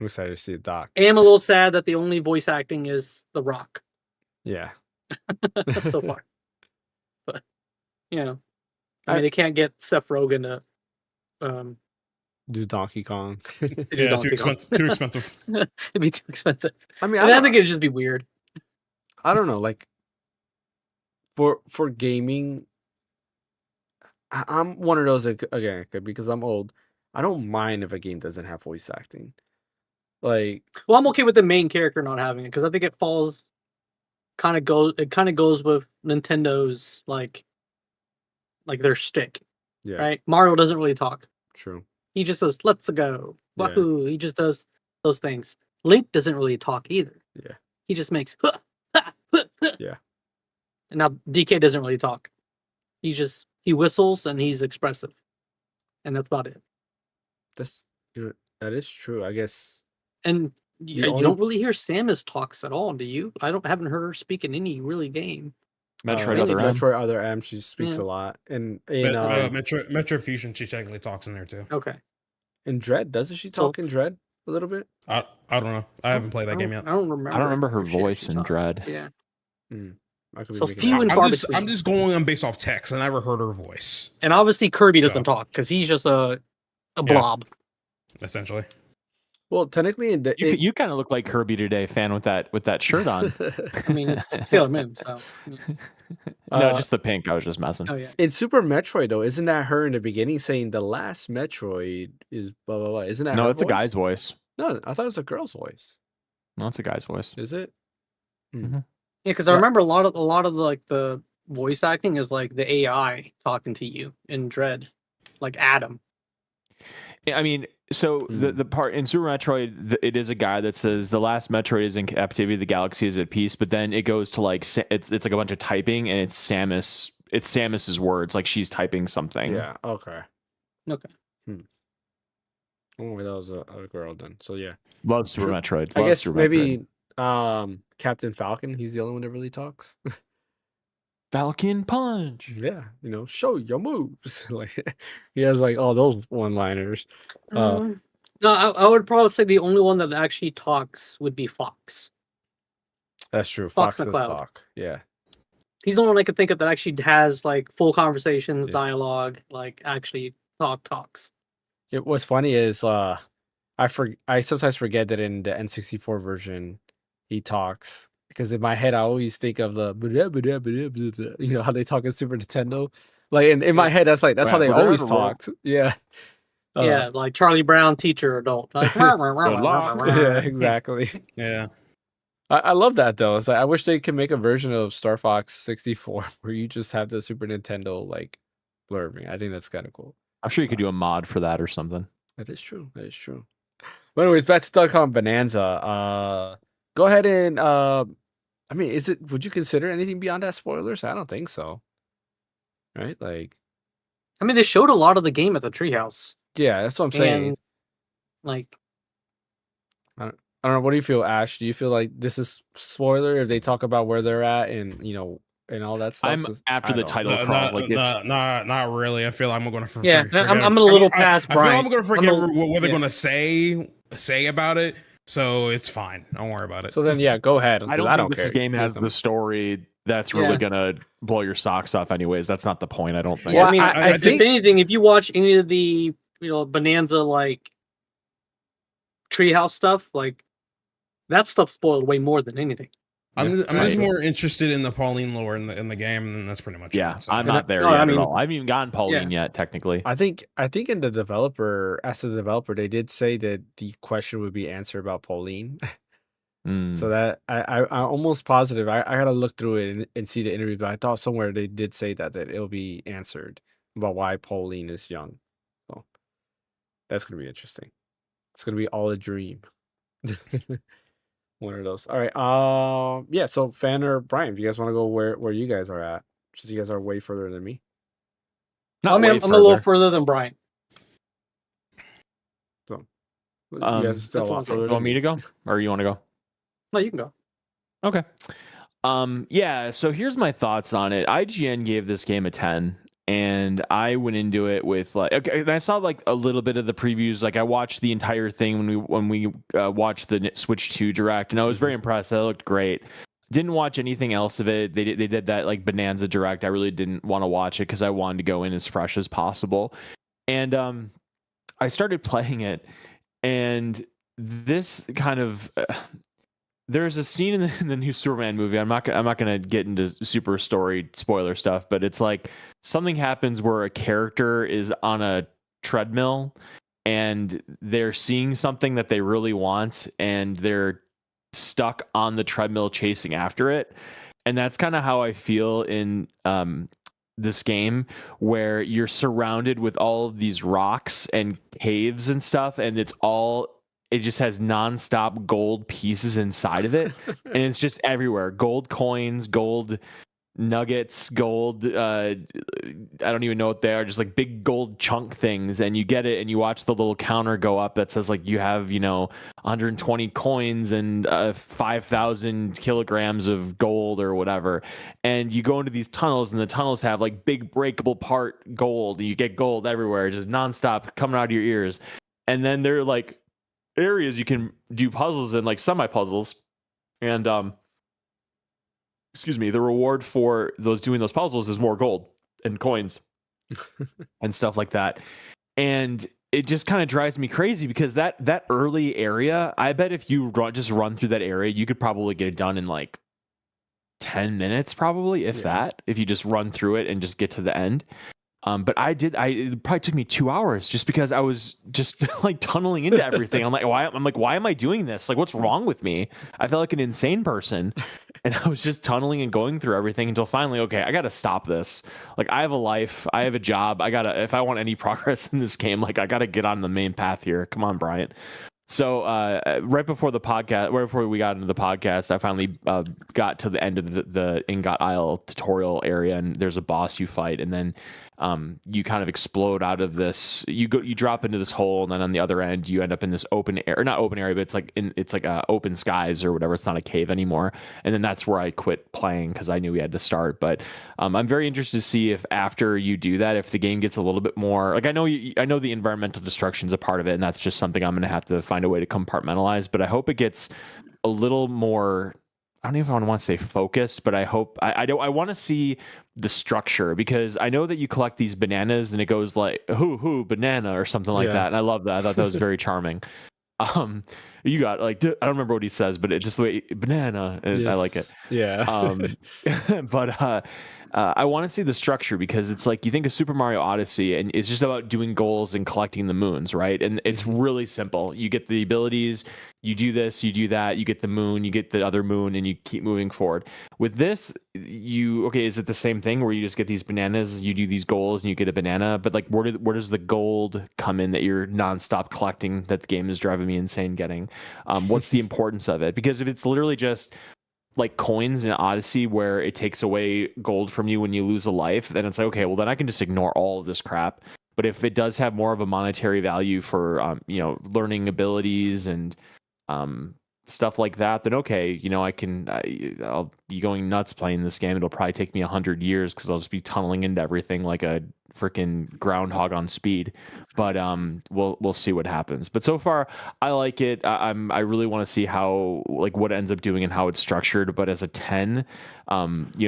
excited to see it, Doc. am a little sad that the only voice acting is The Rock Yeah. so far. But I mean, I- they can't get Seth Rogen to Do Donkey Kong. to do Yeah, too Donkey Kong. expensive. Too expensive. It'd be too expensive. I mean, And I think it'd just be weird. I don't know. Like for gaming, I'm one of those again because I'm old. I don't mind if a game doesn't have voice acting. Like Well, I'm okay with the main character not having it because I think it falls kind of goes with Nintendo's like their shtick, yeah, right? Mario doesn't really talk. true. He just says "Let's go, Yeah. wahoo!" He just does those things. Link doesn't really talk either. Yeah. He just makes "Huh, ha, huh, huh." Yeah. And now DK doesn't really talk. He whistles and he's expressive, and that's about it. That is true. I guess And The you only- don't really hear Samus talks at all, do you? Haven't heard her speak in any really game. Metroid mainly Other M. Metroid Other M. She speaks Yeah. a lot, and Metro Fusion, she technically talks in there too. Okay. in Dread, doesn't she So- talk in Dread a little bit? I don't know. I haven't played that game yet. I don't remember. I don't remember her if she voice actually in talked. Dread. Yeah. I could be So making few that and up. far I'm between. just going on based off text. I never heard her voice, And obviously Kirby doesn't So- talk because he's just a blob. essentially. Well, technically, You kind of look like Kirby today, fan with that shirt on. I mean, it's Sailor Moon, so. yeah. No, Uh, just the pink. I was just messing. Oh yeah. in Super Metroid, though, isn't that her in the beginning saying the last Metroid is blah blah blah? Isn't that No, her it's a guy's voice? voice. No, I thought it was a girl's voice. No, it's a guy's voice. Is it? Yeah, because I Right. remember a lot of like the voice acting is like the AI talking to you in Dread, like Adam. I mean, so the part in Super Metroid, it is a guy that says the last Metroid is in captivity, the galaxy is at peace. But then it goes to like it's like a bunch of typing, and it's Samus. It's Samus's words, like she's typing something. Yeah. Okay. Okay. Oh, that was a girl then. So yeah, Love Super True. Metroid. I Love guess Super maybe Metroid. Captain Falcon. He's the only one that really talks. Falcon Punch. Yeah, show your moves. Like he has like all those one-liners. No, I would probably say the only one that actually talks would be Fox. That's true. Fox Fox does McCloud. talk. Yeah. He's the only one I could think of that actually has like full conversations, Yeah. dialogue, like actually talks. What's funny is I sometimes forget that in the N64 version he talks, because in my head I always think of the you know how they talk in Super Nintendo. Like in my head that's how they always talked. Yeah. Yeah, like Charlie Brown, teacher, adult. Like, Yeah, exactly. Yeah. I love that though. It's like, I wish they could make a version of Star Fox 64 where you just have the Super Nintendo like blurbing. I think that's kind of cool. I'm sure you could do a mod for that or something. That is true. That is true. But anyways, back to Donkey Kong Bonanza. Go ahead and I mean, would you consider anything beyond that spoilers? I don't think so. Right? Like, I mean, they showed a lot of the game at the treehouse. yeah, that's what I'm saying. And like, I don't know. What do you feel, Ash? Do you feel like this is spoiler if they talk about where they're at and and all that stuff? I'm after the title crawl. Like it's not really. I feel I'm going to yeah, forget. I'm a little past I feel Brian. I'm going to forget what they're yeah. going to say about it. So it's fine. Don't worry about it. So then, yeah, go ahead. I don't think this game has the story that's really gonna blow your socks off. Anyways, that's not the point. I don't think. Well, I mean, I think if anything, if you watch any of the Bonanza like treehouse stuff, like that stuff spoiled way more than anything. I'm just more interested in the Pauline lore in the game, and that's pretty much it. So. I'm not there yet at all. I haven't even gotten Pauline yet, technically. I think in the developer, they did say that the question would be answered about Pauline. So that I'm almost positive. I gotta look through it and see the interview, but I thought somewhere they did say that it'll be answered about why Pauline is young. So that's gonna be interesting. It's gonna be all a dream. One of those. All right. Yeah. So Fan or Brian, if you guys want to go where you guys are at, since you guys are way further than me. I'm a little further than Brian. So you guys are still a lot further. You want me to go, or you want to go? No, you can go. Okay. Yeah. So here's my thoughts on it. IGN gave this game a 10. And I went into it with and I saw like a little bit of the previews. Like I watched the entire thing when we watched the Switch 2 Direct, and I was very impressed. That looked great. Didn't watch anything else of it. They did that like Bonanza Direct. I really didn't want to watch it because I wanted to go in as fresh as possible. And I started playing it, and this kind of there's a scene in the new Superman movie. I'm not gonna get into super story spoiler stuff, but it's like something happens where a character is on a treadmill and they're seeing something that they really want, and they're stuck on the treadmill chasing after it. And that's kind of how I feel in this game, where you're surrounded with all of these rocks and caves and stuff, and it just has nonstop gold pieces inside of it. And it's just everywhere. Gold coins, gold nuggets, gold, I don't even know what they are, just like big gold chunk things. And you get it and you watch the little counter go up that says like you have 120 coins and 5,000 kilograms of gold or whatever. And you go into these tunnels, and the tunnels have like big breakable part gold, and you get gold everywhere, just nonstop coming out of your ears. And then they're like areas you can do puzzles and like semi-puzzles, and the reward for doing those puzzles is more gold and coins and stuff like that. And it just kind of drives me crazy, because that early area, I bet if you run through that area, you could probably get it done in like 10 minutes, probably, if that, if you just run through it and just get to the end. But it probably took me 2 hours, just because I was just like tunneling into everything. I'm like, why am I doing this? Like, what's wrong with me? I felt like an insane person. And I was just tunneling and going through everything until finally, okay, I got to stop this. Like, I have a life, I have a job. If I want any progress in this game, like, I got to get on the main path here. Come on, Bryant. So right before we got into the podcast, I finally got to the end of the Ingot Isle tutorial area, and there's a boss you fight, and then you kind of explode out of this. You drop into this hole, and then on the other end, you end up in this open air, not open area, but it's like open skies or whatever. It's not a cave anymore. And then that's where I quit playing, because I knew we had to start. But I'm very interested to see if after you do that, if the game gets a little bit more like, I know the environmental destruction is a part of it, and that's just something I'm going to have to find a way to compartmentalize. But I hope it gets a little more I don't even want to say focused, but I hope I want to see the structure, because I know that you collect these bananas and it goes like hoo banana or something like that, and I love that. I thought that was very charming. You got like I don't remember what he says, but it just the way banana, I like it. Yeah. But I want to see the structure, because it's like you think of Super Mario Odyssey and it's just about doing goals and collecting the moons, right? And it's really simple. You get the abilities, you do this, you do that, you get the moon, you get the other moon, and you keep moving forward. With this, is it the same thing where you just get these bananas, you do these goals, and you get a banana? But like, where does the gold come in that you're nonstop collecting, that the game is driving me insane getting? What's the importance of it? Because if it's literally just like coins in Odyssey where it takes away gold from you when you lose a life, then it's like, okay, well then I can just ignore all of this crap. But if it does have more of a monetary value for learning abilities and stuff like that, then okay, I'll be going nuts playing this game. It'll probably take me 100 years because I'll just be tunneling into everything like a freaking groundhog on speed. But we'll see what happens. But so far, I like it. I really want to see how, like, what it ends up doing and how it's structured. But as a 10,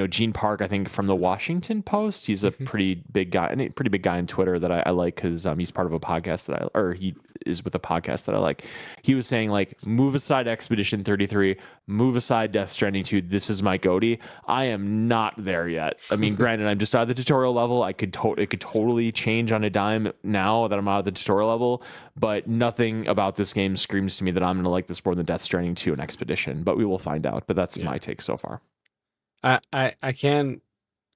Gene Park, I think from the Washington Post, he's a pretty big guy, and a pretty big guy on Twitter that I like, because he's part of a podcast he is with a podcast that I like. He was saying, like, move aside Expedition 33, move aside Death Stranding 2. This is my goatee. I am not there yet. I mean, granted, I'm just out of the tutorial level. It could totally change on a dime now that I'm out of the tutorial level, but nothing about this game screams to me that I'm going to like this more than Death Stranding 2 and Expedition. But we will find out. But that's my take so far. I can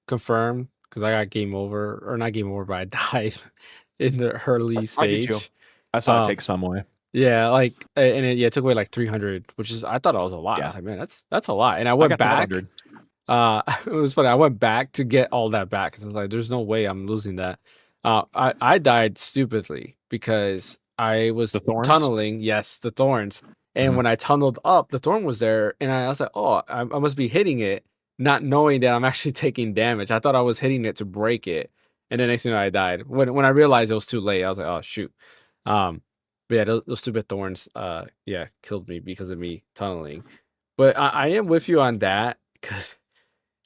confirm, because I got game over, or not game over, but I died in the early stage. I saw it take some way. Yeah, like, and it took away like 300, which is, I thought it was a lot. I was like, man, that's a lot. And I went back. It was funny. I went back to get all that back, because I was like, there's no way I'm losing that. I died stupidly because I was tunneling. Yes, the thorns. And when I tunneled up, the thorn was there, and I was like, oh, I must be hitting it, not knowing that I'm actually taking damage. I thought I was hitting it to break it, and then next thing you know, I died. When I realized it was too late, I was like, oh shoot. But yeah, those stupid thorns, killed me because of me tunneling. But I am with you on that, because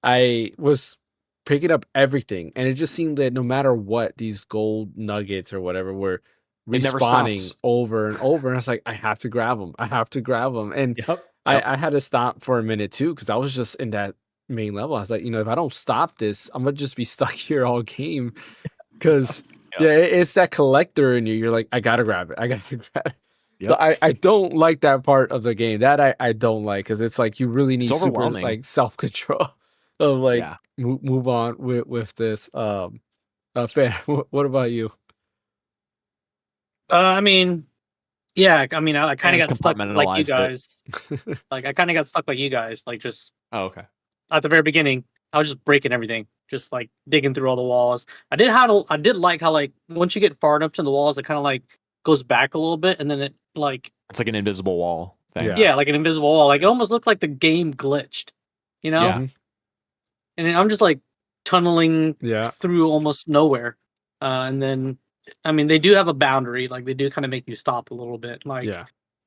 I was picking up everything, and it just seemed that no matter what, these gold nuggets or whatever were respawning over and over. And I was like, I have to grab them. And I had to stop for a minute too, because I was just in that main level. I was like, if I don't stop this, I'm gonna just be stuck here all game. Because it's that collector in you. You're like, I gotta grab it. So I don't like that part of the game. That I don't like, because it's like you really need super like self-control of like move on with this. Fan, what about you? I mean, I kind of got stuck like you guys. Like I kind of got stuck like you guys. Like just at the very beginning, I was just breaking everything, just like digging through all the walls. I did like how like once you get far enough to the walls, it kind of like goes back a little bit, and then it's like an invisible wall thing. Yeah, like an invisible wall. Like it almost looked like the game glitched, Yeah. And I'm just like tunneling through almost nowhere, and then I mean they do have a boundary. Like they do kind of make you stop a little bit. Like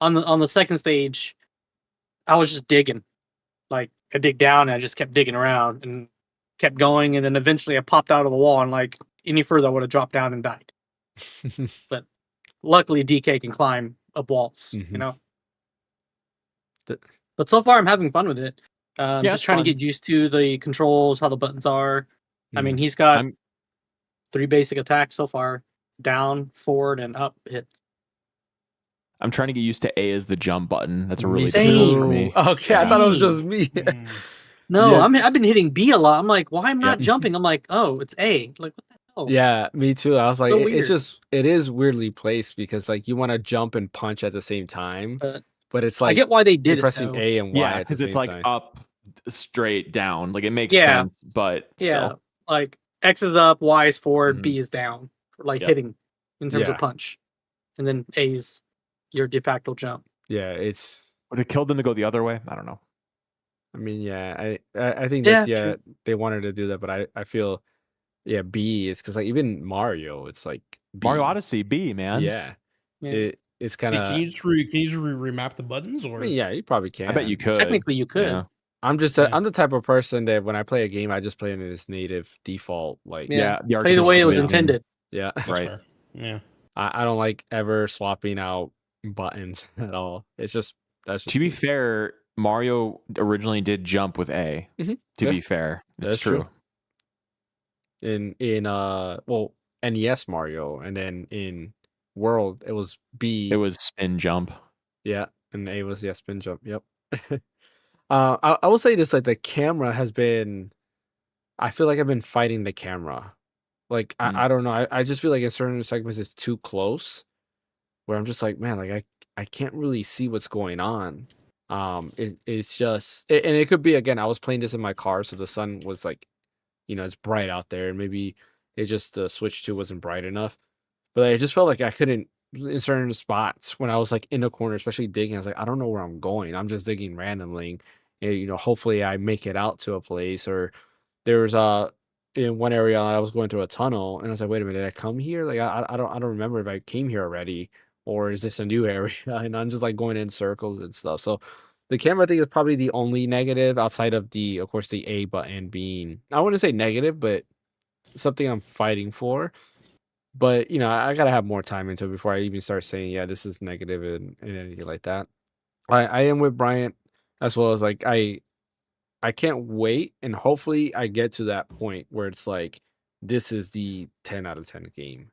on the second stage, I was just digging. Like I dig down and I just kept digging around and kept going, and then eventually I popped out of the wall, and like any further I would have dropped down and died. But luckily DK can climb up walls, But so far I'm having fun with it. Just trying to get used to the controls, how the buttons are. I mean, he's got 3 basic attacks so far: down, forward, and up hits. I'm trying to get used to A as the jump button. That's a really difficult for me. Okay, I thought it was just me. No, I've been hitting B a lot. I'm like, why am I not jumping? I'm like, oh, it's A. Like, what the hell? Yeah, me too. I was like, it is weirdly placed, because like you want to jump and punch at the same time, but it's like I get why they did pressing A and Y at the same because it's like time. up, straight, down. Like it makes sense, but still. Like X is up, Y is forward, B is down, like hitting in terms of punch, and then A's your de facto jump. Yeah, it's. Would it kill them to go the other way? I don't know. I mean, I think that's they wanted to do that, but I feel B is because like even Mario, it's like B. Mario Odyssey B, man. Yeah. It's kind of. Can you just remap the buttons, or? I mean, yeah, you probably can. I bet you could. Technically, you could. Yeah. I'm just Yeah. I'm the type of person that when I play a game, I just play it in its native default. Like, Yeah. the Play the way it was artistic intended. yeah, That's Right. fair. Yeah. I don't like ever swapping out buttons at all. It's just that's just To be me. fair, Mario originally did jump with A. Mhm. To Yeah. be fair, it's That's true. in well NES Mario, and then in World it was B. It was spin jump. Yeah, and A was spin jump. Yep. I will say this: like the camera has been. I feel like I've been fighting the camera. Like Mm. I don't know. I just feel like in certain segments it's too close, where I'm just like, man, like I can't really see what's going on. It's just, and it could be again. I was playing this in my car, so the sun was like, it's bright out there, and maybe it just the switch to wasn't bright enough. But I just felt like I couldn't in certain spots when I was like in the corner, especially digging. I was like, I don't know where I'm going. I'm just digging randomly, and hopefully I make it out to a place. Or there was in one area I was going through a tunnel, and I was like, wait a minute, did I come here? Like I don't remember if I came here already, or is this a new area? And I'm just like going in circles and stuff. So the camera thing is probably the only negative outside of of course, the A button being, I wouldn't say negative, but something I'm fighting for. But I gotta have more time into it before I even start saying, yeah, this is negative and anything like that. I am with Bryant, as well as like I can't wait, and hopefully I get to that point where it's like this is the 10 out of 10 game.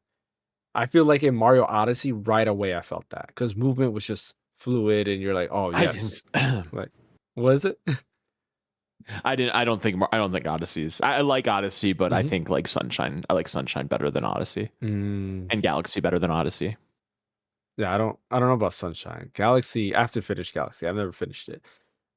I feel like in Mario Odyssey right away I felt that because movement was just fluid, and you're like, oh I yes, didn't. like what is it? I don't think Odyssey's. I like Odyssey, but I Mhm. think like Sunshine. I like Sunshine better than Odyssey, Mm, and Galaxy better than Odyssey. yeah, I don't know about Sunshine. Galaxy, I have to finish Galaxy. I've never finished it.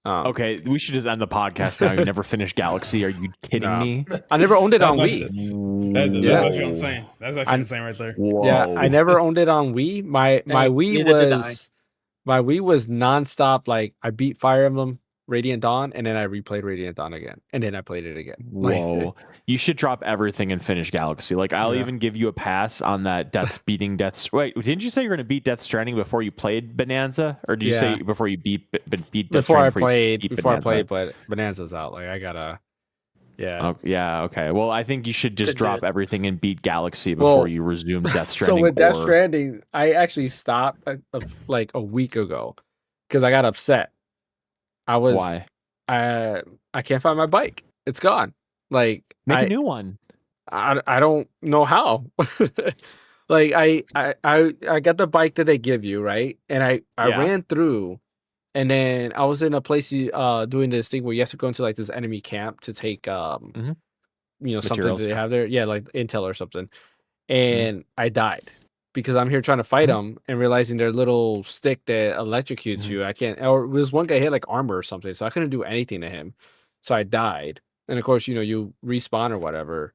Okay, we should just end the podcast now. You never finished Galaxy? Are you kidding No. me? I never owned it on That's Wii. That's Yeah. actually insane. That's actually insane right there. Whoa. Yeah, I never owned it on Wii. My Hey, Wii neither did I. was nonstop. Like I beat Fire Emblem Radiant Dawn, and then I replayed Radiant Dawn again, and then I played it again. Like, Whoa. You should drop everything and finish Galaxy. Like, I'll Yeah. even give you a pass on that beating Death. Wait, didn't you say you're going to beat Death Stranding before you played Bonanza? Or did you say Yeah. before you beat Death before I Stranding? played, but Bonanza's out. Like I gotta, yeah. Oh, yeah, okay. Well, I think you should just Could do drop it. everything and beat Galaxy before Well, you resume Death So Stranding. with Death or- Stranding, I actually stopped like a week ago because I got upset. Why? I can't find my bike. It's gone. Like Make a new one. I don't know how. Like I got the bike that they give you, right? And I Yeah. ran through, and then I was in a place doing this thing where you have to go into like this enemy camp to take something Materials. that they have there. Yeah, like intel or something. And I died because I'm here trying to fight them and realizing their little stick that electrocutes you. I can't. Or this one guy had like armor or something, so I couldn't do anything to him. So I died. And of course, you respawn or whatever.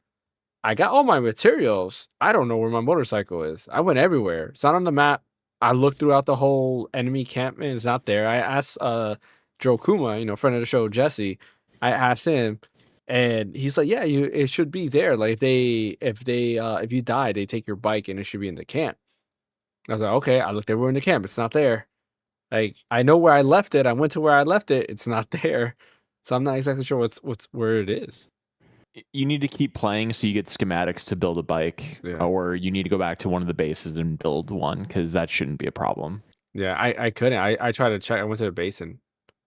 I got all my materials. I don't know where my motorcycle is. I went everywhere. It's not on the map. I looked throughout the whole enemy camp and it's not there. I asked Joe Kuma, friend of the show, Jesse. I asked him, and he's like, "Yeah, it should be there. Like if you die, they take your bike and it should be in the camp." I was like, "Okay." I looked everywhere in the camp. It's not there. Like I know where I left it. I went to where I left it. It's not there. So I'm not exactly sure what's where it is. You need to keep playing so you get schematics to build a bike, Yeah. or you need to go back to one of the bases and build one, because that shouldn't be a problem. Yeah, I couldn't. I tried to check. I went to the basin.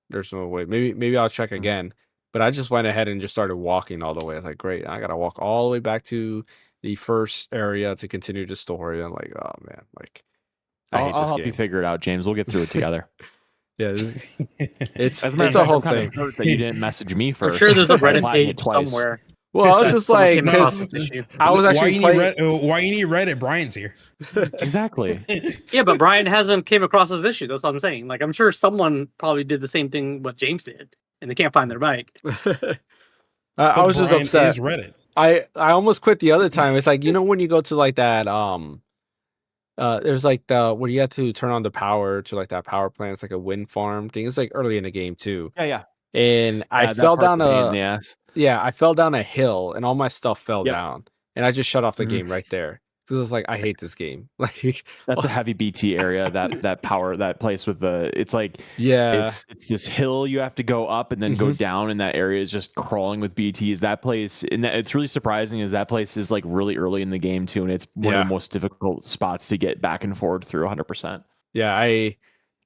There's no way. Maybe I'll check again. But I just went ahead and just started walking all the way. I was like, great. I gotta walk all the way back to the first area to continue the story. I'm like, oh man, like I hate I'll this help game. you figure it out, James. We'll get through it together. Yeah, it's As a matter it's of a fact, whole I'm kind thing. of hurt that you didn't message me I'm first. sure there's a I Reddit flattened page it twice. somewhere. Well, I was just Someone like, came across because this issue. I was actually playing. Why you need Reddit? Brian's here. Exactly. Yeah, but Brian hasn't came across this issue. That's what I'm saying. Like, I'm sure someone probably did the same thing what James did, and they can't find their bike. I was just Brian upset. Is Reddit. I almost quit the other time. It's like when you go to like that there's like the where you have to turn on the power to like that power plant. It's like a wind farm thing. It's like early in the game too. Yeah. And I that fell part's down a pain in the a ass. I fell down a hill and all my stuff fell Yep. down. And I just shut off the Mhm. game right there. because it's like I hate this game. Like, That's a heavy BT area. That place with the, it's like, yeah, it's this hill you have to go up and then go Mhm. down, and that area is just crawling with BTs. That place, and it's really surprising, is that place is like really early in the game too, and it's one of Yeah. the most difficult spots to get back and forward through 100%. yeah.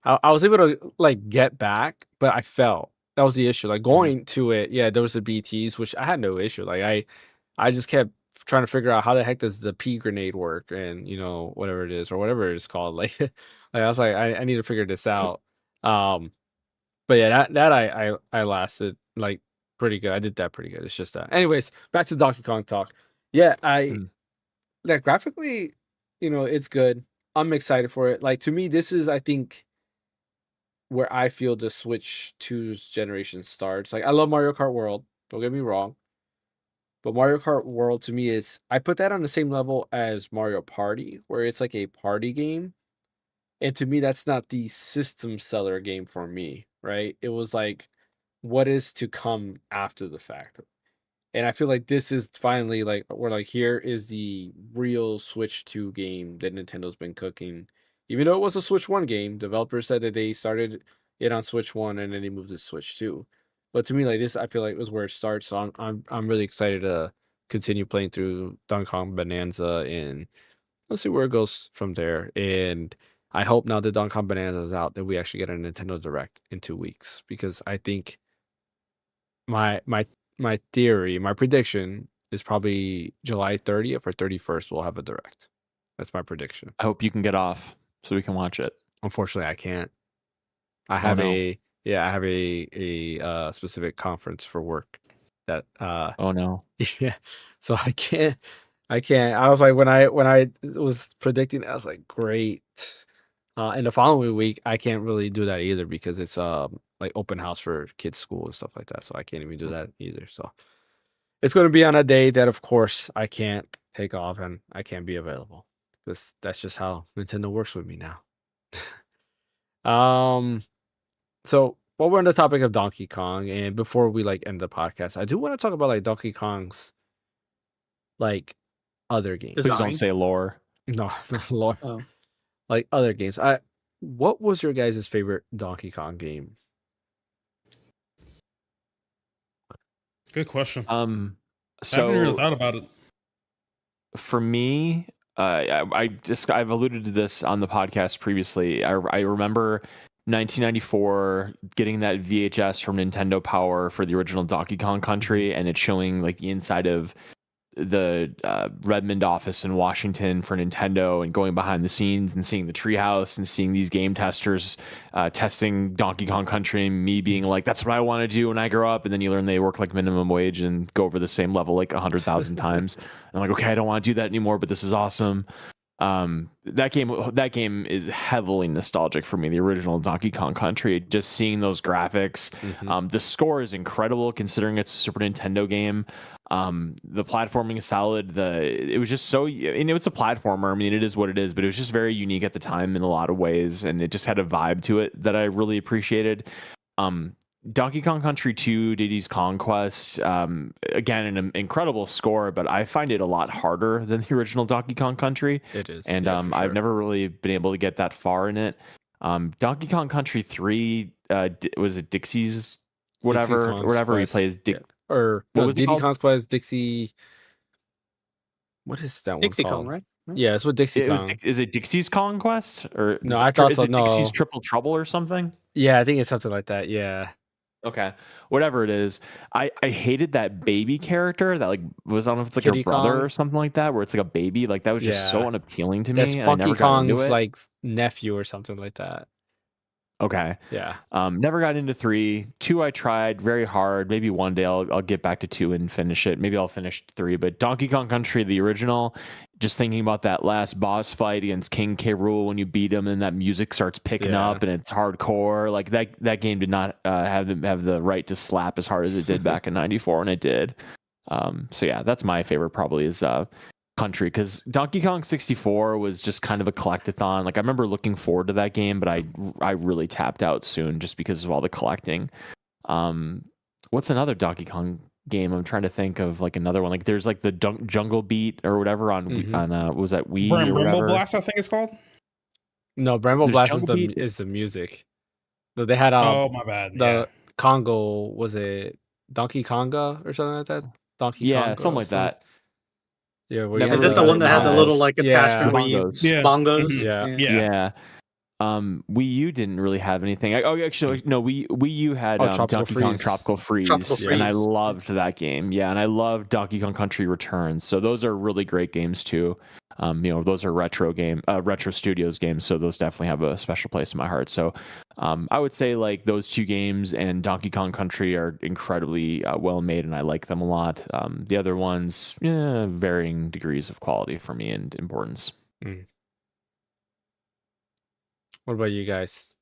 I was able to like get back, but I fell. That was the issue. Like going to it, yeah, there was the BTs, which I had no issue. Like I just kept trying to figure out how the heck does the P grenade work, and whatever it is or whatever it's called. Like, like I was like, I need to figure this out. But yeah, that I lasted like pretty good. I did that pretty good. It's just that. Anyways, back to Donkey Kong talk. Yeah, like graphically, it's good. I'm excited for it. Like to me, this is I think where I feel the Switch 2's generation starts. Like I love Mario Kart World. Don't get me wrong. But Mario Kart World to me is I put that on the same level as Mario Party, where it's like a party game. And to me, that's not the system seller game for me, right? It was like what is to come after the fact. And I feel like this is finally like we're like here is the real Switch 2 game that Nintendo's been cooking. Even though it was a Switch 1 game, developers said that they started it on Switch 1 and then they moved to Switch 2. But to me, like this, I feel like was where it starts. So I'm really excited to continue playing through Donkey Kong Bonanza, and let's see where it goes from there. And I hope now that Donkey Kong Bonanza is out that we actually get a Nintendo Direct in 2 weeks, because I think my theory, my prediction is probably July 30th or 31st we'll have a Direct. That's my prediction. I hope you can get off so we can watch it. Unfortunately, I can't. I have no. a specific conference for work that Oh no. yeah. So I can't. I was like when I was predicting, I was like, great. And the following week, I can't really do that either because it's like open house for kids' school and stuff like that. So I can't even do that either. So it's going to be on a day that, of course, I can't take off and I can't be available, because that's just how Nintendo works with me now. So while we're on the topic of Donkey Kong, and before we like end the podcast, I do want to talk about like Donkey Kong's like other games. Please Design? don't say lore. No, Lord. Oh. Like other games. What was your guys' favorite Donkey Kong game? Good question. So I haven't really thought about it. for me, I've alluded to this on the podcast previously. I remember 1994 getting that VHS from Nintendo Power for the original Donkey Kong Country, and it's showing like the inside of the Redmond office in Washington for Nintendo, and going behind the scenes and seeing the treehouse and seeing these game testers testing Donkey Kong Country, and me being like, that's what I want to do when I grow up. And then you learn they work like minimum wage and go over the same level like 100,000 times. And I'm like, okay, I don't want to do that anymore, but this is awesome. That game is heavily nostalgic for me. The original Donkey Kong Country, just seeing those graphics, the score is incredible considering it's a Super Nintendo game. The platforming is solid. It was just so, and it was a platformer. I mean, it is what it is, but it was just very unique at the time in a lot of ways, and it just had a vibe to it that I really appreciated. Donkey Kong Country 2, Diddy's Conquest, again, an incredible score, but I find it a lot harder than the original Donkey Kong Country. It is. And yeah, for I've sure. never really been able to get that far in it. Donkey Kong Country 3, was it Dixie's whatever, Dixie Kong's whatever he Quest, plays? or what no, was it Diddy called? Kong's Quest, Dixie. What is that one Dixie called? Kong, right? Yeah, it's with Dixie Kong. Is it Dixie's Conquest? Or No, I thought so. Is it Dixie's No. Triple Trouble or something? Yeah, I think it's something like that. Yeah. Okay, whatever it is, I hated that baby character that like was, I don't know if it's like Kitty her brother Kong? or something like that, where it's like a baby. Like that was just so Yeah. unappealing to me. That's And I Funky never got into Kong's it. like nephew or something like that. Okay. Yeah. Never got into 3. 2 I tried very hard. Maybe one day I'll get back to 2 and finish it. Maybe I'll finish 3. But Donkey Kong Country, the original, just thinking about that last boss fight against King K. Rool when you beat him and that music starts picking Yeah. up and it's hardcore. Like that game did not have the right to slap as hard as it did back in '94, and it did. So yeah, that's my favorite probably is Country, because Donkey Kong 64 was just kind of a collectathon. Like I remember looking forward to that game, but I really tapped out soon just because of all the collecting. What's another Donkey Kong game. I'm trying to think of like another one. Like there's like the Jungle Beat or whatever on what was that Wii or Bramble whatever? Blast, I think it's called. No, Bramble There's Blast Jungle Beat? is the music. So they had Oh my bad. the Congo, was it Donkey Konga or something like that? Donkey Yeah, Konga, something like that. Yeah, where Never you Is had it the one that had the little bongos. like attachment where you Bongos. Yeah. bongos? Mhm. Yeah. Yeah. Wii U didn't really have anything. Actually, no. Wii U had Tropical Donkey Kong Freeze. Tropical Freeze, Tropical and I Freeze. loved that game. Yeah, and I loved Donkey Kong Country Returns. So those are really great games too. Those are Retro Studios games. So those definitely have a special place in my heart. So I would say like those two games and Donkey Kong Country are incredibly well made, and I like them a lot. The other ones, varying degrees of quality for me and importance. What about you guys?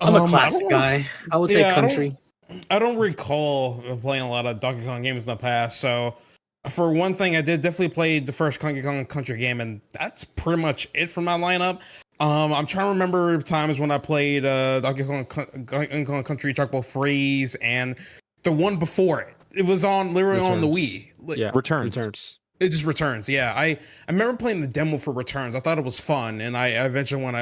I'm a I classic don't- guy. I would say Yeah, country. I don't recall playing a lot of Donkey Kong games in the past. So, for one thing, I did definitely play the first Donkey Kong Country game, and that's pretty much it for my lineup. I'm trying to remember times when I played Donkey Kong Country Tropical Freeze and the one before it. It was literally on the Returns. Wii. Like, Yeah, Returns. It just Returns. Yeah, I remember playing the demo for Returns. I thought it was fun, and I eventually want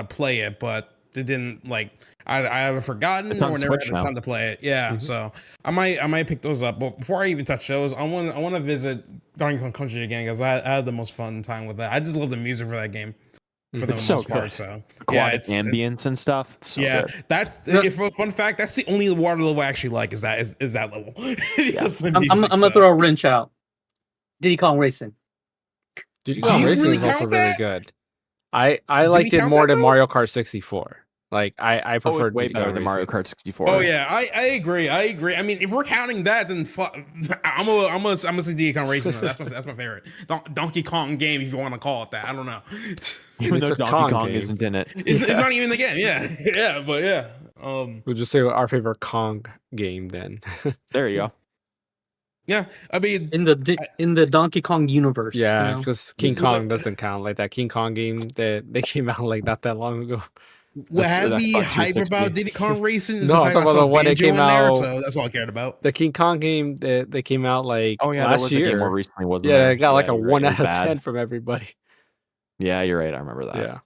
to play it, but it didn't like. I haven't forgotten It's on or never Switch had the now. time to play it. Yeah, so I might pick those up. But before I even touch those, I want to visit Donkey Kong Country again because I had the most fun time with that. I just love the music for that game for the It's so most part. good. So Aquatic ambience and stuff. It's so good. that's fun fact. That's the only water level I actually like. Is that level? Just the I'm music, gonna so. throw a wrench out. Diddy Kong Racing. Diddy Do Kong you Racing really is also count really that? good. I Do liked we it count more that, than though? Mario Kart 64. Like I Oh, prefer it's way Diddy better Kong than Mario Racing. Kart 64. Oh yeah, I agree. I mean, if we're counting that, then I'm gonna say Donkey Kong Racing. That's my favorite Donkey Kong game, if you want to call it that. I don't know. Even It's though a Donkey Kong Kong game. isn't in it. It's not even the game. Yeah, but yeah. We'll just say our favorite Kong game then. There you go. Yeah. I mean, In the Donkey Kong universe. Yeah, you know? because King Well, Kong doesn't count. Like that King Kong game that they came out like not that long ago. what had that's me Xbox hype 360. about Diddy Kong Racing is No, the I'm fact talking I about saw the one that Banjo came in there, out- so that's all I cared about. The King Kong game that they came out like Oh yeah, there last was year. a game more recently, wasn't Yeah, there? it got like a you're right, 1 it was out of bad. 10 from everybody. Yeah, you're right. I remember that. Yeah.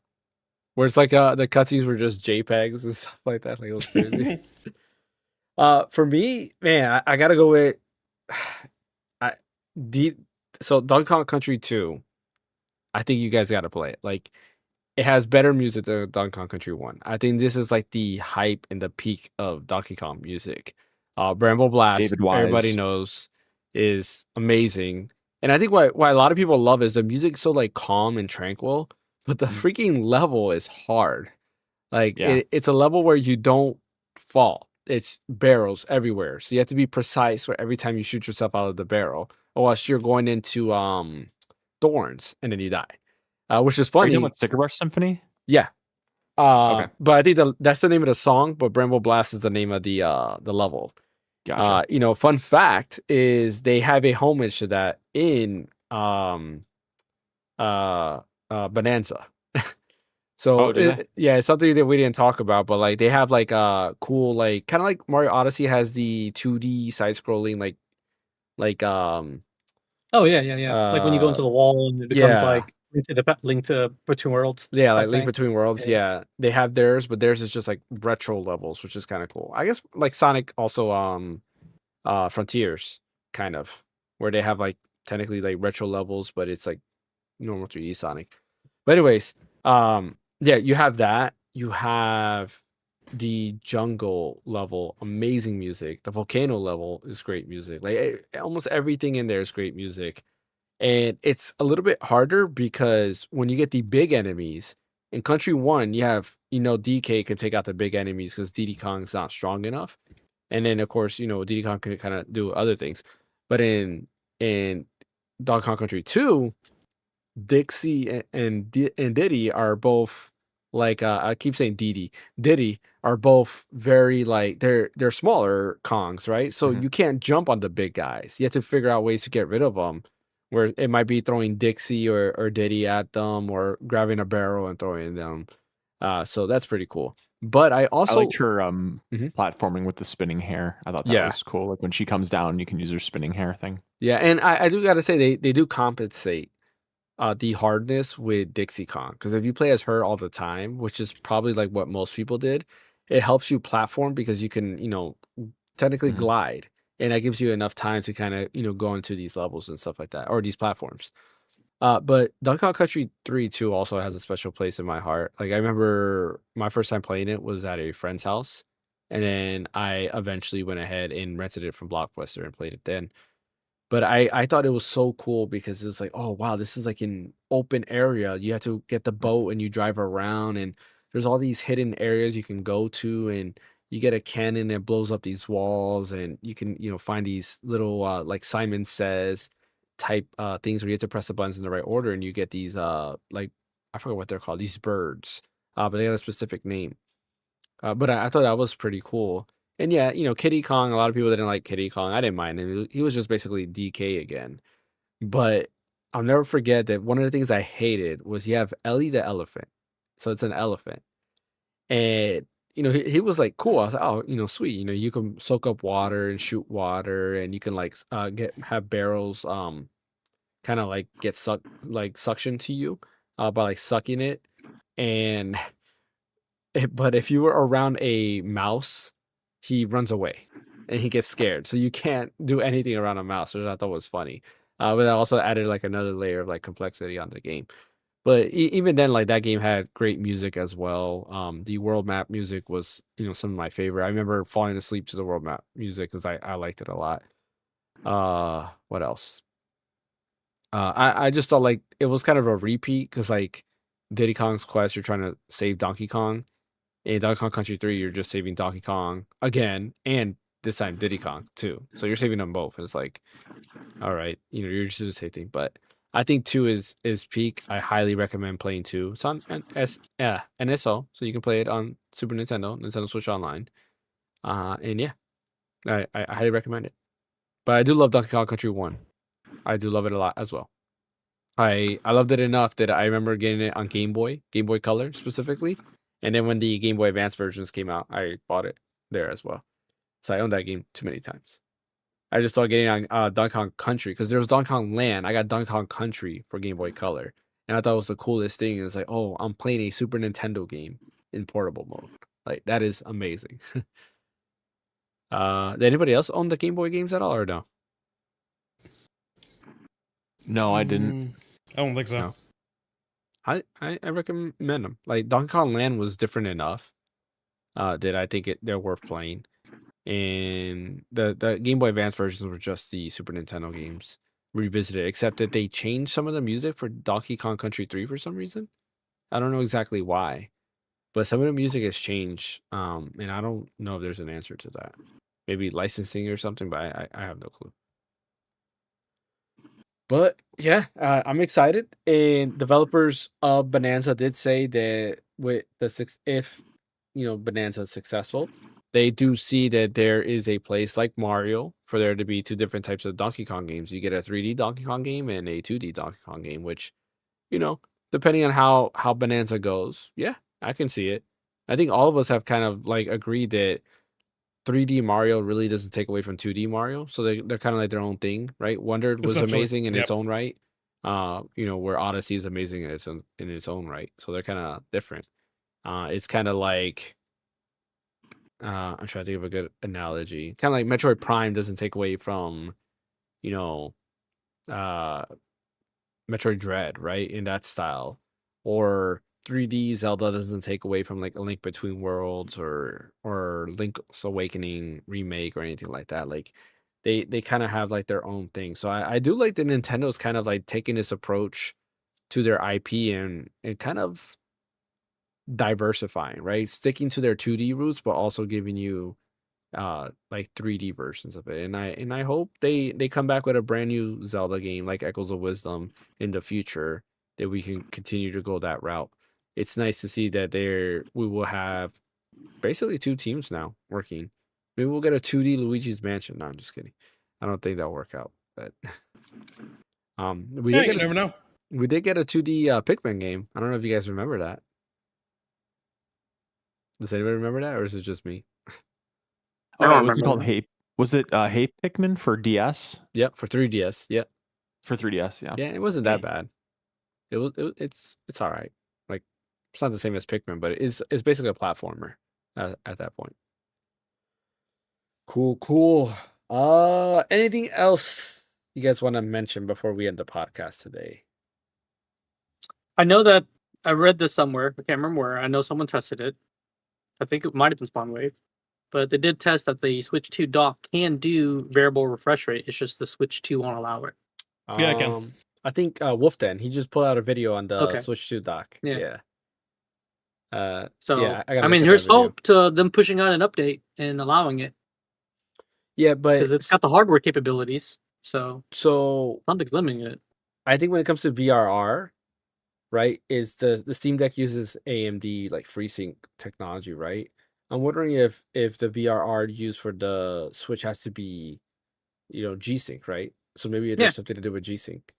Where it's like the cutscenes were just JPEGs and stuff like that. Like it was crazy. For me, man, I gotta go with so Donkey Kong Country 2. I think you guys gotta play it. Like it has better music than Donkey Kong Country 1. I think this is like the hype and the peak of Donkey Kong music. Bramble Blast, David Wise. everybody knows, is amazing. And I think why a lot of people love is the music's so like calm and tranquil, but the freaking level is hard. Like Yeah. it's a level where you don't fall. It's barrels everywhere. So you have to be precise for every time you shoot yourself out of the barrel. Or else you're going into thorns and then you die. Which is Are you funny. talking about Sticker Brush Symphony? Yeah. Okay. But I think that's the name of the song, but Bramble Blast is the name of the level. Gotcha. Fun fact is they have a homage to that in Bonanza. So Oh, do they? yeah, it's something that we didn't talk about, but like they have like cool like kind of like Mario Odyssey has the 2D side scrolling like Oh yeah. Like when you go into the wall and it becomes yeah. like Link to Between Worlds. Yeah, like type Link thing. Between Worlds. Yeah, they have theirs, but theirs is just like retro levels, which is kind of cool. I guess like Sonic also Frontiers kind of where they have like technically like retro levels, but it's like normal 3D Sonic. But anyways, yeah, you have that. You have the jungle level, amazing music. The volcano level is great music. Like almost everything in there is great music. And it's a little bit harder because when you get the big enemies in Country 1, you have, DK can take out the big enemies because Diddy Kong's not strong enough. And then, of course, Diddy Kong can kind of do other things. But in Donkey Kong Country 2, Dixie and Diddy are both like I keep saying Diddy are both very like they're smaller Kongs, right? So Mhm. you can't jump on the big guys. You have to figure out ways to get rid of them. Where it might be throwing Dixie or Diddy at them or grabbing a barrel and throwing them. So that's pretty cool. But I I also liked her Mhm. platforming with the spinning hair. I thought that Yeah. was cool. Like when she comes down, you can use her spinning hair thing. Yeah, and I do gotta say they do compensate the hardness with Dixie Kong, because if you play as her all the time, which is probably like what most people did, it helps you platform because you can, technically Mhm. glide, and that gives you enough time to kind of, go into these levels and stuff like that, or these platforms. But Donkey Kong Country 3 too also has a special place in my heart. Like I remember my first time playing it was at a friend's house, and then I eventually went ahead and rented it from Blockbuster and played it then. But I thought it was so cool because it was like, oh wow, this is like an open area. You have to get the boat and you drive around, and there's all these hidden areas you can go to, and you get a cannon that blows up these walls, and you can, find these little like Simon Says type things where you have to press the buttons in the right order, and you get these like I forget what they're called, these birds. But they got a specific name. But I thought that was pretty cool. And yeah, Kiddy Kong, a lot of people didn't like Kiddy Kong. I didn't mind him. He was just basically DK again. But I'll never forget that one of the things I hated was you have Ellie the elephant. So it's an elephant. And, he was like, cool. I was like, oh, sweet. You can soak up water and shoot water, and you can like have barrels kind of like get suction to you by like sucking it. And but if you were around a mouse, he runs away and he gets scared. So you can't do anything around a mouse, which I thought was funny. But that also added like another layer of like complexity on the game. But even then, like that game had great music as well. The world map music was, some of my favorite. I remember falling asleep to the world map music because I liked it a lot. What else? I just thought like it was kind of a repeat because like Diddy Kong's Quest, you're trying to save Donkey Kong. In Donkey Kong Country 3, you're just saving Donkey Kong again, and this time Diddy Kong too. So you're saving them both. It's like, all right, you're just the same thing. But I think 2 is peak. I highly recommend playing 2. It's on NSO, so you can play it on Super Nintendo, Nintendo Switch Online. And yeah, I highly recommend it. But I do love Donkey Kong Country 1. I do love it a lot as well. I loved it enough that I remember getting it on Game Boy Color specifically. And then when the Game Boy Advance versions came out, I bought it there as well. So I owned that game too many times. I just started getting on Donkey Kong Country because there was Donkey Kong Land. I got Donkey Kong Country for Game Boy Color. And I thought it was the coolest thing. It's like, oh, I'm playing a Super Nintendo game in portable mode. Like, that is amazing. Did anybody else own the Game Boy games at all or no? No, I didn't. I don't think so. No. I recommend them. Like Donkey Kong Land was different enough that I think they're worth playing. And the Game Boy Advance versions were just the Super Nintendo games revisited, except that they changed some of the music for Donkey Kong Country 3 for some reason. I don't know exactly why, but some of the music has changed. And I don't know if there's an answer to that. Maybe licensing or something, but I have no clue. But yeah, I'm excited. And developers of Bonanza did say that with if Bonanza is successful, they do see that there is a place like Mario for there to be 2 different types of Donkey Kong games. You get a 3D Donkey Kong game and a 2D Donkey Kong game, which, depending on how Bonanza goes, yeah, I can see it. I think all of us have kind of like agreed that 3D Mario really doesn't take away from 2D Mario, so they're kind of like their own thing, right? Wondered was Essentially, amazing in its yep. own right. Where Odyssey is amazing in its own right. So they're kind of different. It's kind of like I'm trying to think of a good analogy. Kind of like Metroid Prime doesn't take away from, you know, uh Metroid Dread, right? In that style. Or 3D Zelda doesn't take away from like A Link Between Worlds or Link's Awakening remake or anything like that. Like they kind of have like their own thing. So I do like that Nintendo's kind of like taking this approach to their IP and kind of diversifying, right? Sticking to their 2D roots, but also giving you like 3D versions of it. And I hope they come back with a brand new Zelda game like Echoes of Wisdom in the future that we can continue to go that route. It's nice to see that we will have basically 2 teams now working. Maybe we'll get a 2D Luigi's Mansion. No, I'm just kidding. I don't think that'll work out. But we Yeah, did you get never know. we did get a 2D Pikmin game. I don't know if you guys remember that. Does anybody remember that, or is it just me? I Oh, don't it wasn't remember called that. Hey. Was it Hey Pikmin for DS? Yep, for 3DS. Yep. For 3DS, yeah. Yeah, it wasn't that bad. It's all right. Like, it's not the same as Pikmin, but it's basically a platformer at that point. Cool. Anything else you guys want to mention before we end the podcast today? I know that I read this somewhere. I can't remember where. I know someone tested it. I think it might have been SpawnWave, but they did test that the Switch 2 dock can do variable refresh rate. It's just the Switch 2 won't allow it. Yeah, I can. I think Wolfden, he just put out a video on the Okay. Switch 2 dock. Yeah. Yeah. So yeah, I gotta I look mean, at here's that video. hope to them pushing out an update and allowing it Yeah, but because it's got the hardware capabilities. So so nothing's limiting it. I think when it comes to VRR, right, is the Steam Deck uses AMD like FreeSync technology, right? I'm wondering if the VRR used for the Switch has to be, G-Sync, right? So maybe Yeah. there's something to do with G-Sync.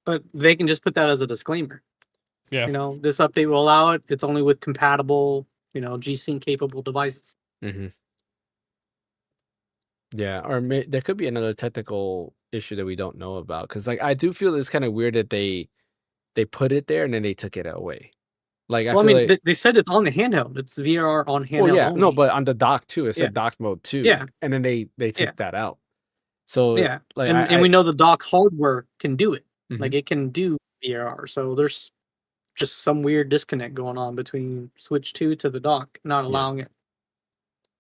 But they can just put that as a disclaimer. Yeah. This update will allow it. It's only with compatible, G-Sync capable devices. Mm-hmm. Yeah, or there could be another technical issue that we don't know about. Because like I do feel it's kind of weird that they put it there and then they took it away. Like I Well, I feel mean, like, they said it's on the handheld. It's VRR on handheld. well, yeah, no, only. but on the dock too, it Yeah. said dock mode too. Yeah. And then they took that out. So Yeah, like and we know the dock hardware can do it. Mhm. Like it can do VRR. So there's just some weird disconnect going on between Switch 2 to the dock, not allowing it.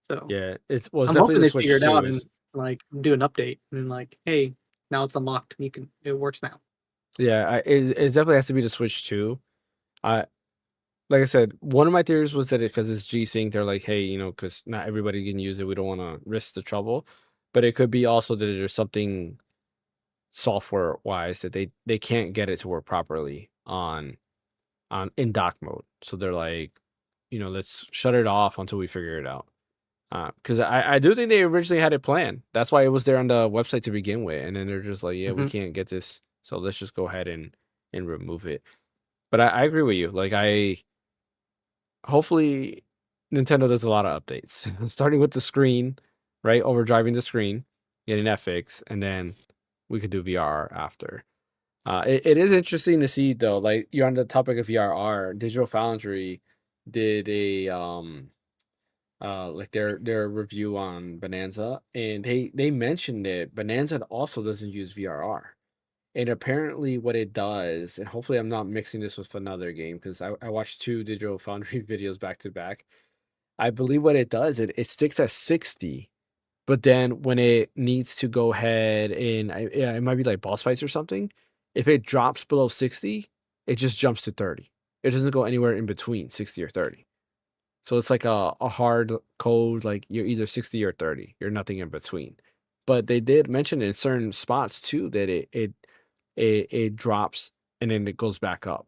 So yeah, it's I'm definitely hoping the they Switch figure it 2 out is- and like do an update and like, hey, now it's unlocked. It works now. Yeah, it definitely has to be the Switch 2. Like I said, one of my theories was that because it's G-Sync, they're like, hey, because not everybody can use it. We don't want to risk the trouble. But it could be also that there's something software-wise that they can't get it to work properly on in dock mode. So they're like, let's shut it off until we figure it out. Because I do think they originally had it planned. That's why it was there on the website to begin with. And then they're just like, yeah, we Mhm. can't get this. So let's just go ahead and remove it. But I agree with you. Like hopefully Nintendo does a lot of updates, starting with the screen, right? Overdriving the screen, getting that fixed, and then we could do VR after. It is interesting to see though. Like you're on the topic of VRR, Digital Foundry did a like their review on Bananza, and they mentioned it. Bananza also doesn't use VRR. And apparently what it does, and hopefully I'm not mixing this with another game because I watched 2 Digital Foundry videos back to back. I believe what it does, it sticks at 60, but then when it needs to go ahead and it might be like boss fights or something, if it drops below 60, it just jumps to 30. It doesn't go anywhere in between 60 or 30. So it's like a hard code, like you're either 60 or 30. You're nothing in between. But they did mention in certain spots too that it drops and then it goes back up.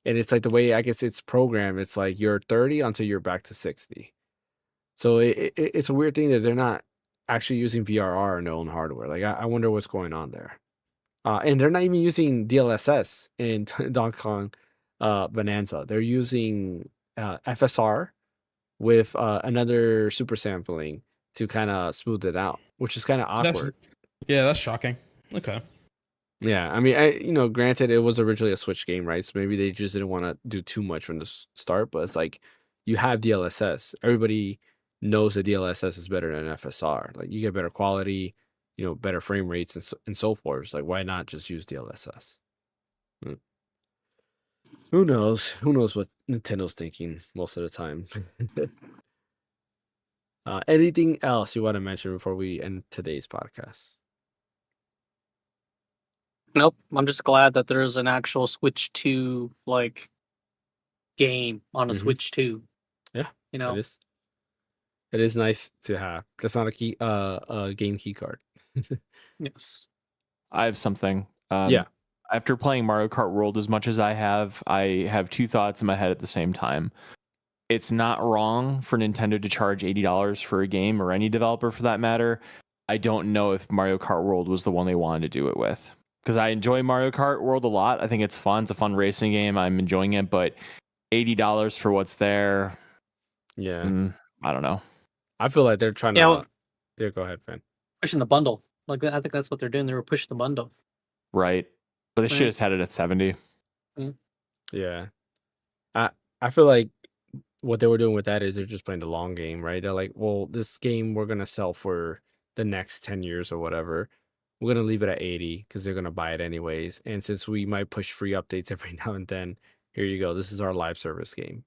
And it's like the way I guess it's programmed, it's like you're 30 until you're back to 60. So it's a weird thing that they're not actually using VRR in their own hardware. Like I wonder what's going on there. And they're not even using DLSS in Donkey Kong Bananza. They're using FSR with another super sampling to kind of smooth it out, which is kind of awkward. That's shocking. Okay. Yeah, I mean, granted, it was originally a Switch game, right? So maybe they just didn't want to do too much from the start. But it's like you have DLSS. Everybody knows that DLSS is better than FSR. Like you get better quality, better frame rates and so forth. It's like why not just use DLSS? Who knows? Who knows what Nintendo's thinking most of the time? Anything else you want to mention before we end today's podcast? Nope. I'm just glad that there's an actual Switch 2 like game on a Mhm. Switch 2. Yeah, You know. It is nice to have. That's not a game key card. Yes. I have something. Yeah. After playing Mario Kart World as much as I have 2 thoughts in my head at the same time. It's not wrong for Nintendo to charge $80 for a game, or any developer for that matter. I don't know if Mario Kart World was the one they wanted to do it with. Because I enjoy Mario Kart World a lot. I think it's fun. It's a fun racing game. I'm enjoying it. But $80 for what's there. Yeah. I don't know. I feel like they're trying Yeah, to. well, Yeah, go ahead, Fan. pushing the bundle. Like I think that's what they're doing. They were pushing the bundle. Right. But they should Right. have had it at 70. Yeah. I feel like what they were doing with that is they're just playing the long game, right? They're like, well, this game we're gonna sell for the next 10 years or whatever. We're gonna leave it at 80 because they're gonna buy it anyways. And since we might push free updates every now and then, here you go. This is our live service game.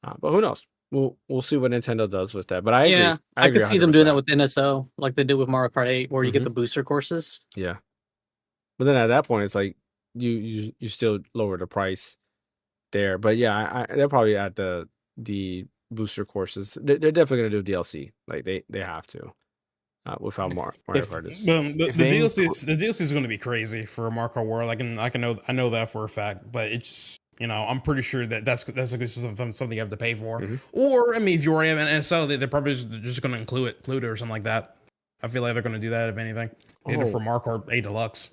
But who knows? We'll see what Nintendo does with that. But I agree. Yeah, I I agree could see them doing that 100%. with NSO, like they did with Mario Kart 8, where you get Mhm. the booster courses. Yeah. But then at that point, it's like you still lower the price there. But yeah, they'll probably add the booster courses. They're definitely gonna do DLC. Like they have to. Without Mario If Kart is. the If they DLC is going to be crazy for Marco World. I know that for a fact. But it's I'm pretty sure that's a good something you have to pay for. Mhm. Or I mean, if you already have an NSO, they're probably just going to include it or something like that. I feel like they're going to do that if anything. They did it for Marco 8 Deluxe.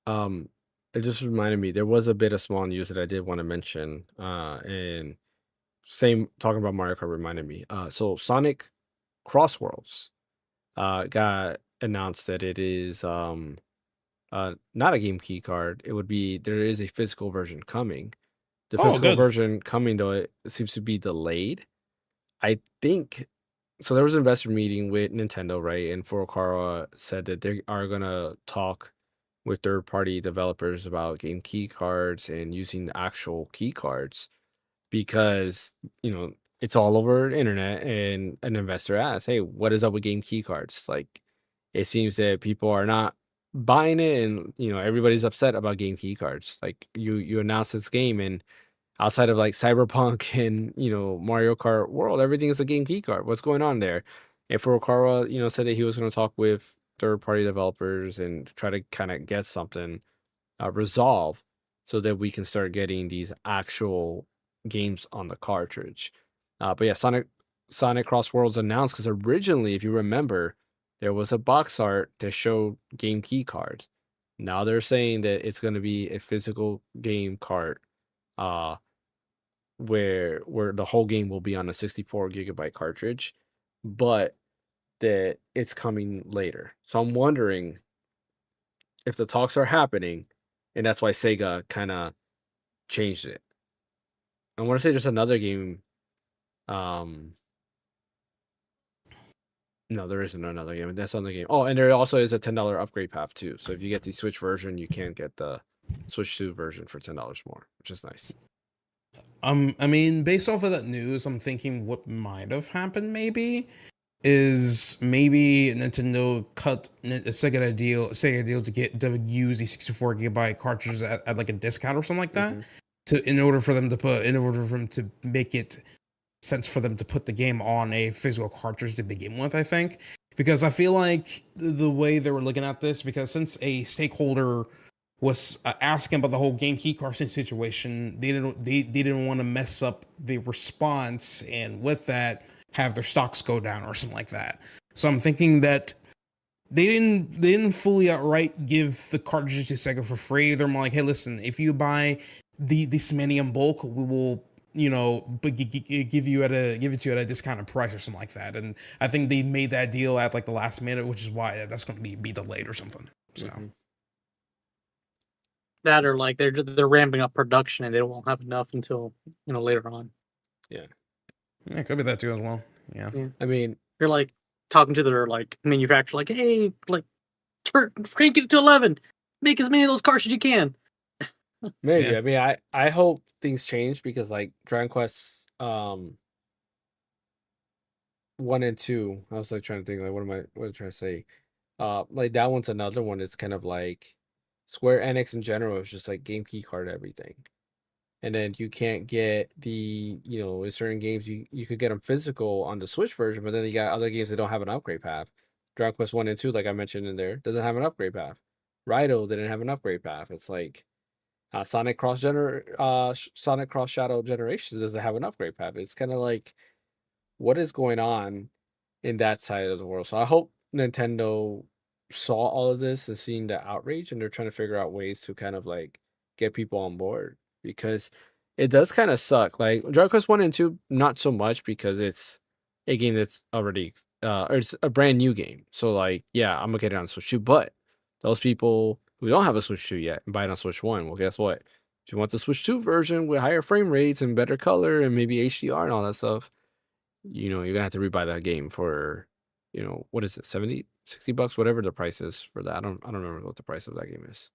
It just reminded me there was a bit of small news that I did want to mention. And same talking about Mario Kart reminded me. So Sonic Cross Worlds got announced that it is not a game key card. It would be there is a physical version coming. The Oh, physical good. version coming though it seems to be delayed. I think so. There was an investor meeting with Nintendo, right? And Furukawa said that they are gonna talk with third-party developers about game key cards and using the actual key cards because it's all over the internet. And an investor asked, "Hey, what is up with game key cards?" Like, it seems that people are not buying it, and everybody's upset about game key cards. Like, you announce this game and outside of like Cyberpunk and Mario Kart World, everything is a game key card. What's going on there? And Furukawa, said that he was going to talk with third party developers and try to kind of get something resolved so that we can start getting these actual games on the cartridge. But yeah, Sonic Cross Worlds announced because originally, if you remember, there was a box art that showed game key cards. Now they're saying that it's going to be a physical game card. Where the whole game will be on a 64 gigabyte cartridge, but that it's coming later. So I'm wondering if the talks are happening, and that's why Sega kind of changed it. I want to say there's another game. No, there isn't another game. That's another game. Oh, and there also is a $10 upgrade path too. So if you get the Switch version, you can get the Switch 2 version for $10 more, which is nice. I mean, based off of that news, I'm thinking what might have happened maybe is maybe Nintendo cut Sega deal to use the 64 gigabyte cartridges at like a discount or something like that in order for them to make it sense for them to put the game on a physical cartridge to begin with. I think because I feel like the way they were looking at this, because since a stakeholder was asking about the whole game key card situation, they didn't want to mess up the response, and with that have their stocks go down or something like that. So I'm thinking that they didn't fully outright give the cartridges to Sega for free. They're more like, hey, listen, if you buy this many in bulk, we will but give it to you at a discounted price or something like that. And I think they made that deal at like the last minute, which is why that's going to be delayed or something. So. That or like they're ramping up production and they won't have enough until later on. Yeah, it could be that too as well. Yeah. I mean, you're like talking to their like manufacturer, like, hey, like crank it to 11, make as many of those cartridges you can. maybe. Yeah. I mean, I hope things change because like Dragon Quest 1 and 2, I was like trying to think like what am I trying to say? Like that one's another one that's kind of like Square Enix in general is just like game key card everything. And then you can't get the, in certain games you could get them physical on the Switch version, but then you got other games that don't have an upgrade path. Dragon Quest 1 and 2, like I mentioned in there, doesn't have an upgrade path. Raidou didn't have an upgrade path. It's like Sonic Cross Shadow Generations doesn't have an upgrade path. It's kind of like what is going on in that side of the world. So I hope Nintendo saw all of this and seeing the outrage, and they're trying to figure out ways to kind of like get people on board because it does kind of suck. Like Dragon Quest 1 and 2, not so much because it's a game that's already or it's a brand new game. So like, yeah, I'm gonna get it on Switch 2. But those people who don't have a Switch 2 yet and buy it on Switch 1, well, guess what? If you want the Switch 2 version with higher frame rates and better color and maybe HDR and all that stuff, you're gonna have to rebuy that game for, what is it, 70, $60, whatever the price is for that. I don't remember what the price of that game is.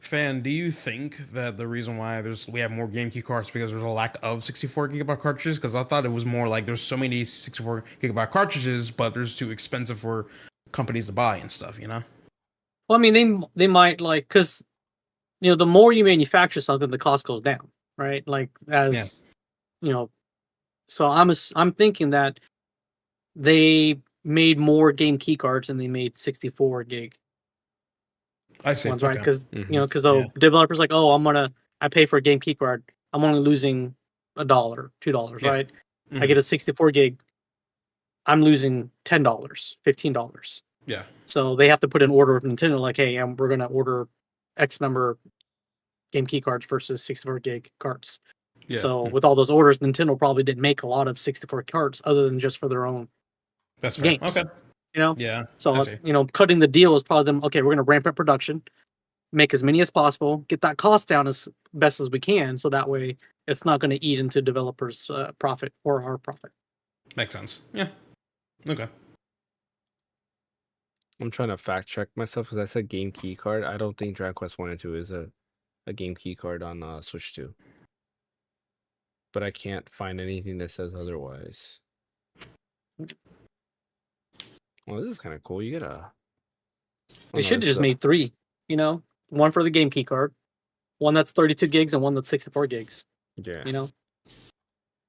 Fan, do you think that the reason why we have more GameCube cards because there's a lack of 64 gigabyte cartridges? Because I thought it was more like there's so many 64 gigabyte cartridges, but they're too expensive for companies to buy and stuff. Well, I mean, they might like because the more you manufacture something, the cost goes down, right? Like so I'm thinking that they made more game key cards than they made 64 gig I see. ones, right? Because Mhm. because the developers like, oh, I pay for a game key card, I'm only losing $1, $2, Yeah. right? I get a 64 gig, I'm losing $10, $15. Yeah. So they have to put an order with Nintendo, like, hey, we're gonna order X number game key cards versus 64 gig cards. Yeah. So with all those orders, Nintendo probably didn't make a lot of 64 cards other than just for their own That's fair. games. Okay. Yeah. So I see. cutting the deal is probably them. Okay, we're gonna ramp up production, make as many as possible, get that cost down as best as we can, so that way it's not going to eat into developers' profit or our profit. Makes sense. Yeah. Okay. I'm trying to fact check myself because I said game key card. I don't think Dragon Quest 1 and 2 is a game key card on Switch 2. But I can't find anything that says otherwise. Well, this is kind of cool. You get a... They should have just made 3. One for the game key card, one that's 32 gigs, and one that's 64 gigs. Yeah. And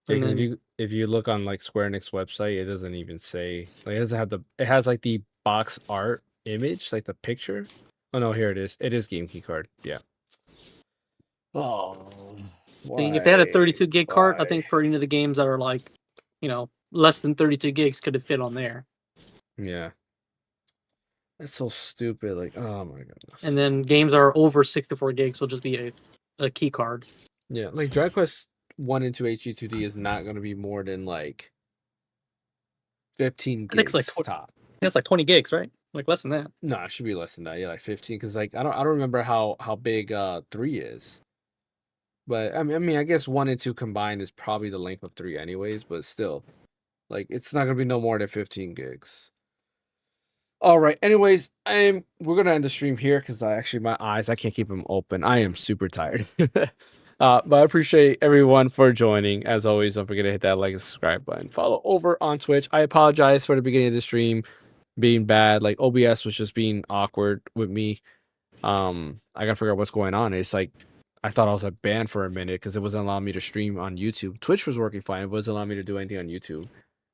Like if you look on like Square Enix website, it doesn't even say, like, it doesn't have it has like the box art image, like the picture. Oh no, here it is. It is game key card. Yeah. Oh. if they had a 32 gig card, I think for any of the games that are like, less than 32 gigs could have fit on there. Yeah. That's so stupid. Like, oh my goodness. And then games that are over 64 gigs will just be a key card. Yeah, like Dragon Quest 1 and 2 HD2D is not going to be more than like 15 I think gigs it's like top. It's like 20 gigs, right? Like less than that. No, it should be less than that. Yeah, like 15. Because like I don't remember how big 3 is. But I mean, I guess 1 and 2 combined is probably the length of 3, anyways. But still, like it's not gonna be no more than 15 gigs. All right. Anyways, we're gonna end the stream here because my eyes, I can't keep them open. I am super tired. But I appreciate everyone for joining. As always, don't forget to hit that like and subscribe button. Follow over on Twitch. I apologize for the beginning of the stream being bad. Like OBS was just being awkward with me. I gotta figure out what's going on. It's like I thought I was banned for a minute because it wasn't allowing me to stream on YouTube. Twitch was working fine. It wasn't allowing me to do anything on YouTube.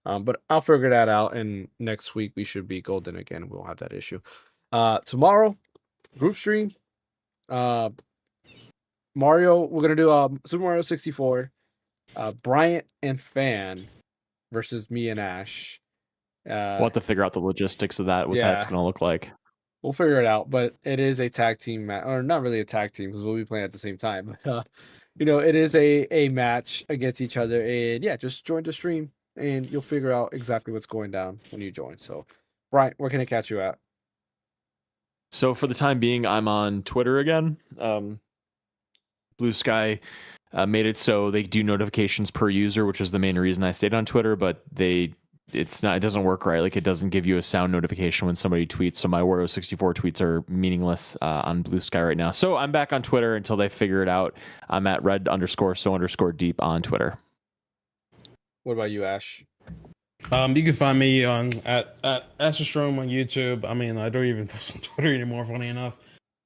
But I'll figure that out, and next week we should be golden again. We won't have that issue. Tomorrow, group stream. Mario, we're gonna do Super Mario 64. Bryant and Fan versus me and Ash. We'll have to figure out the logistics of that, what that's gonna look like. We'll figure it out, but it is a tag team match, or not really a tag team because we'll be playing at the same time. But it is a match against each other, and yeah, just join the stream and you'll figure out exactly what's going down when you join. So, Bryant, where can I catch you at? So for the time being, I'm on Twitter again. Blue Sky made it so they do notifications per user, which is the main reason I stayed on Twitter, but it doesn't work right. Like it doesn't give you a sound notification when somebody tweets. So my Wario 64 tweets are meaningless on Blue Sky right now. So I'm back on Twitter until they figure it out. I'm at red_so_deep on Twitter. What about you, Ash? You can find me at Astrostrom on YouTube. I mean, I don't even post on Twitter anymore, funny enough.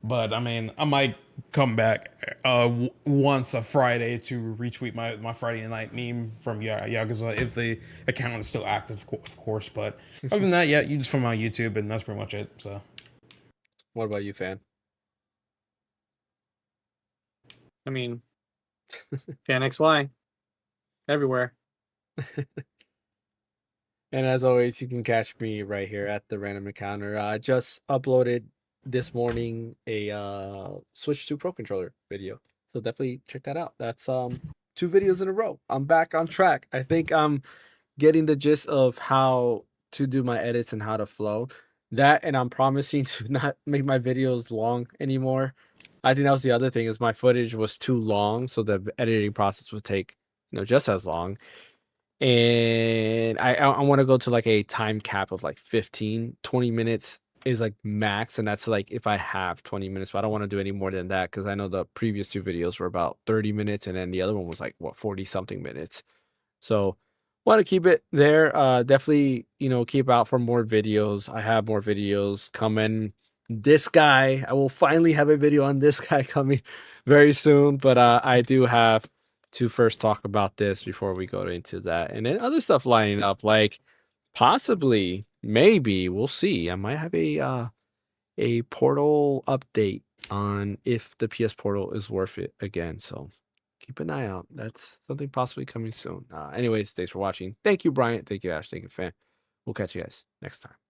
But I mean, I might come back once a Friday to retweet my Friday night meme from Yakuza if the account is still active, of course. But other than that, yeah, you just find my YouTube, and that's pretty much it. So, what about you, Fan? I mean, Phaneckswhy everywhere. And as always, you can catch me right here at the Random Encounter. I just uploaded this morning a Switch 2 Pro Controller video. So definitely check that out. That's 2 videos in a row. I'm back on track. I think I'm getting the gist of how to do my edits and how to flow. That, and I'm promising to not make my videos long anymore. I think that was the other thing, is my footage was too long, so the editing process would take, just as long. And I want to go to like a time cap of like 20 minutes is like max, and that's like if I have 20 minutes, but I don't want to do any more than that, because I know the previous 2 videos were about 30 minutes, and then the other one was like 40 something minutes. So want to keep it there. Definitely, keep out for more videos. I have more videos coming. This guy, I will finally have a video on this guy coming very soon, but I do have to first talk about this before we go into that, and then other stuff lining up, like possibly, maybe, we'll see. I might have a Portal update on if the PS Portal is worth it again. So keep an eye out. That's something possibly coming soon. Anyways, thanks for watching. Thank you, Bryant. Thank you, Ash. Thank you, Fan. We'll catch you guys next time.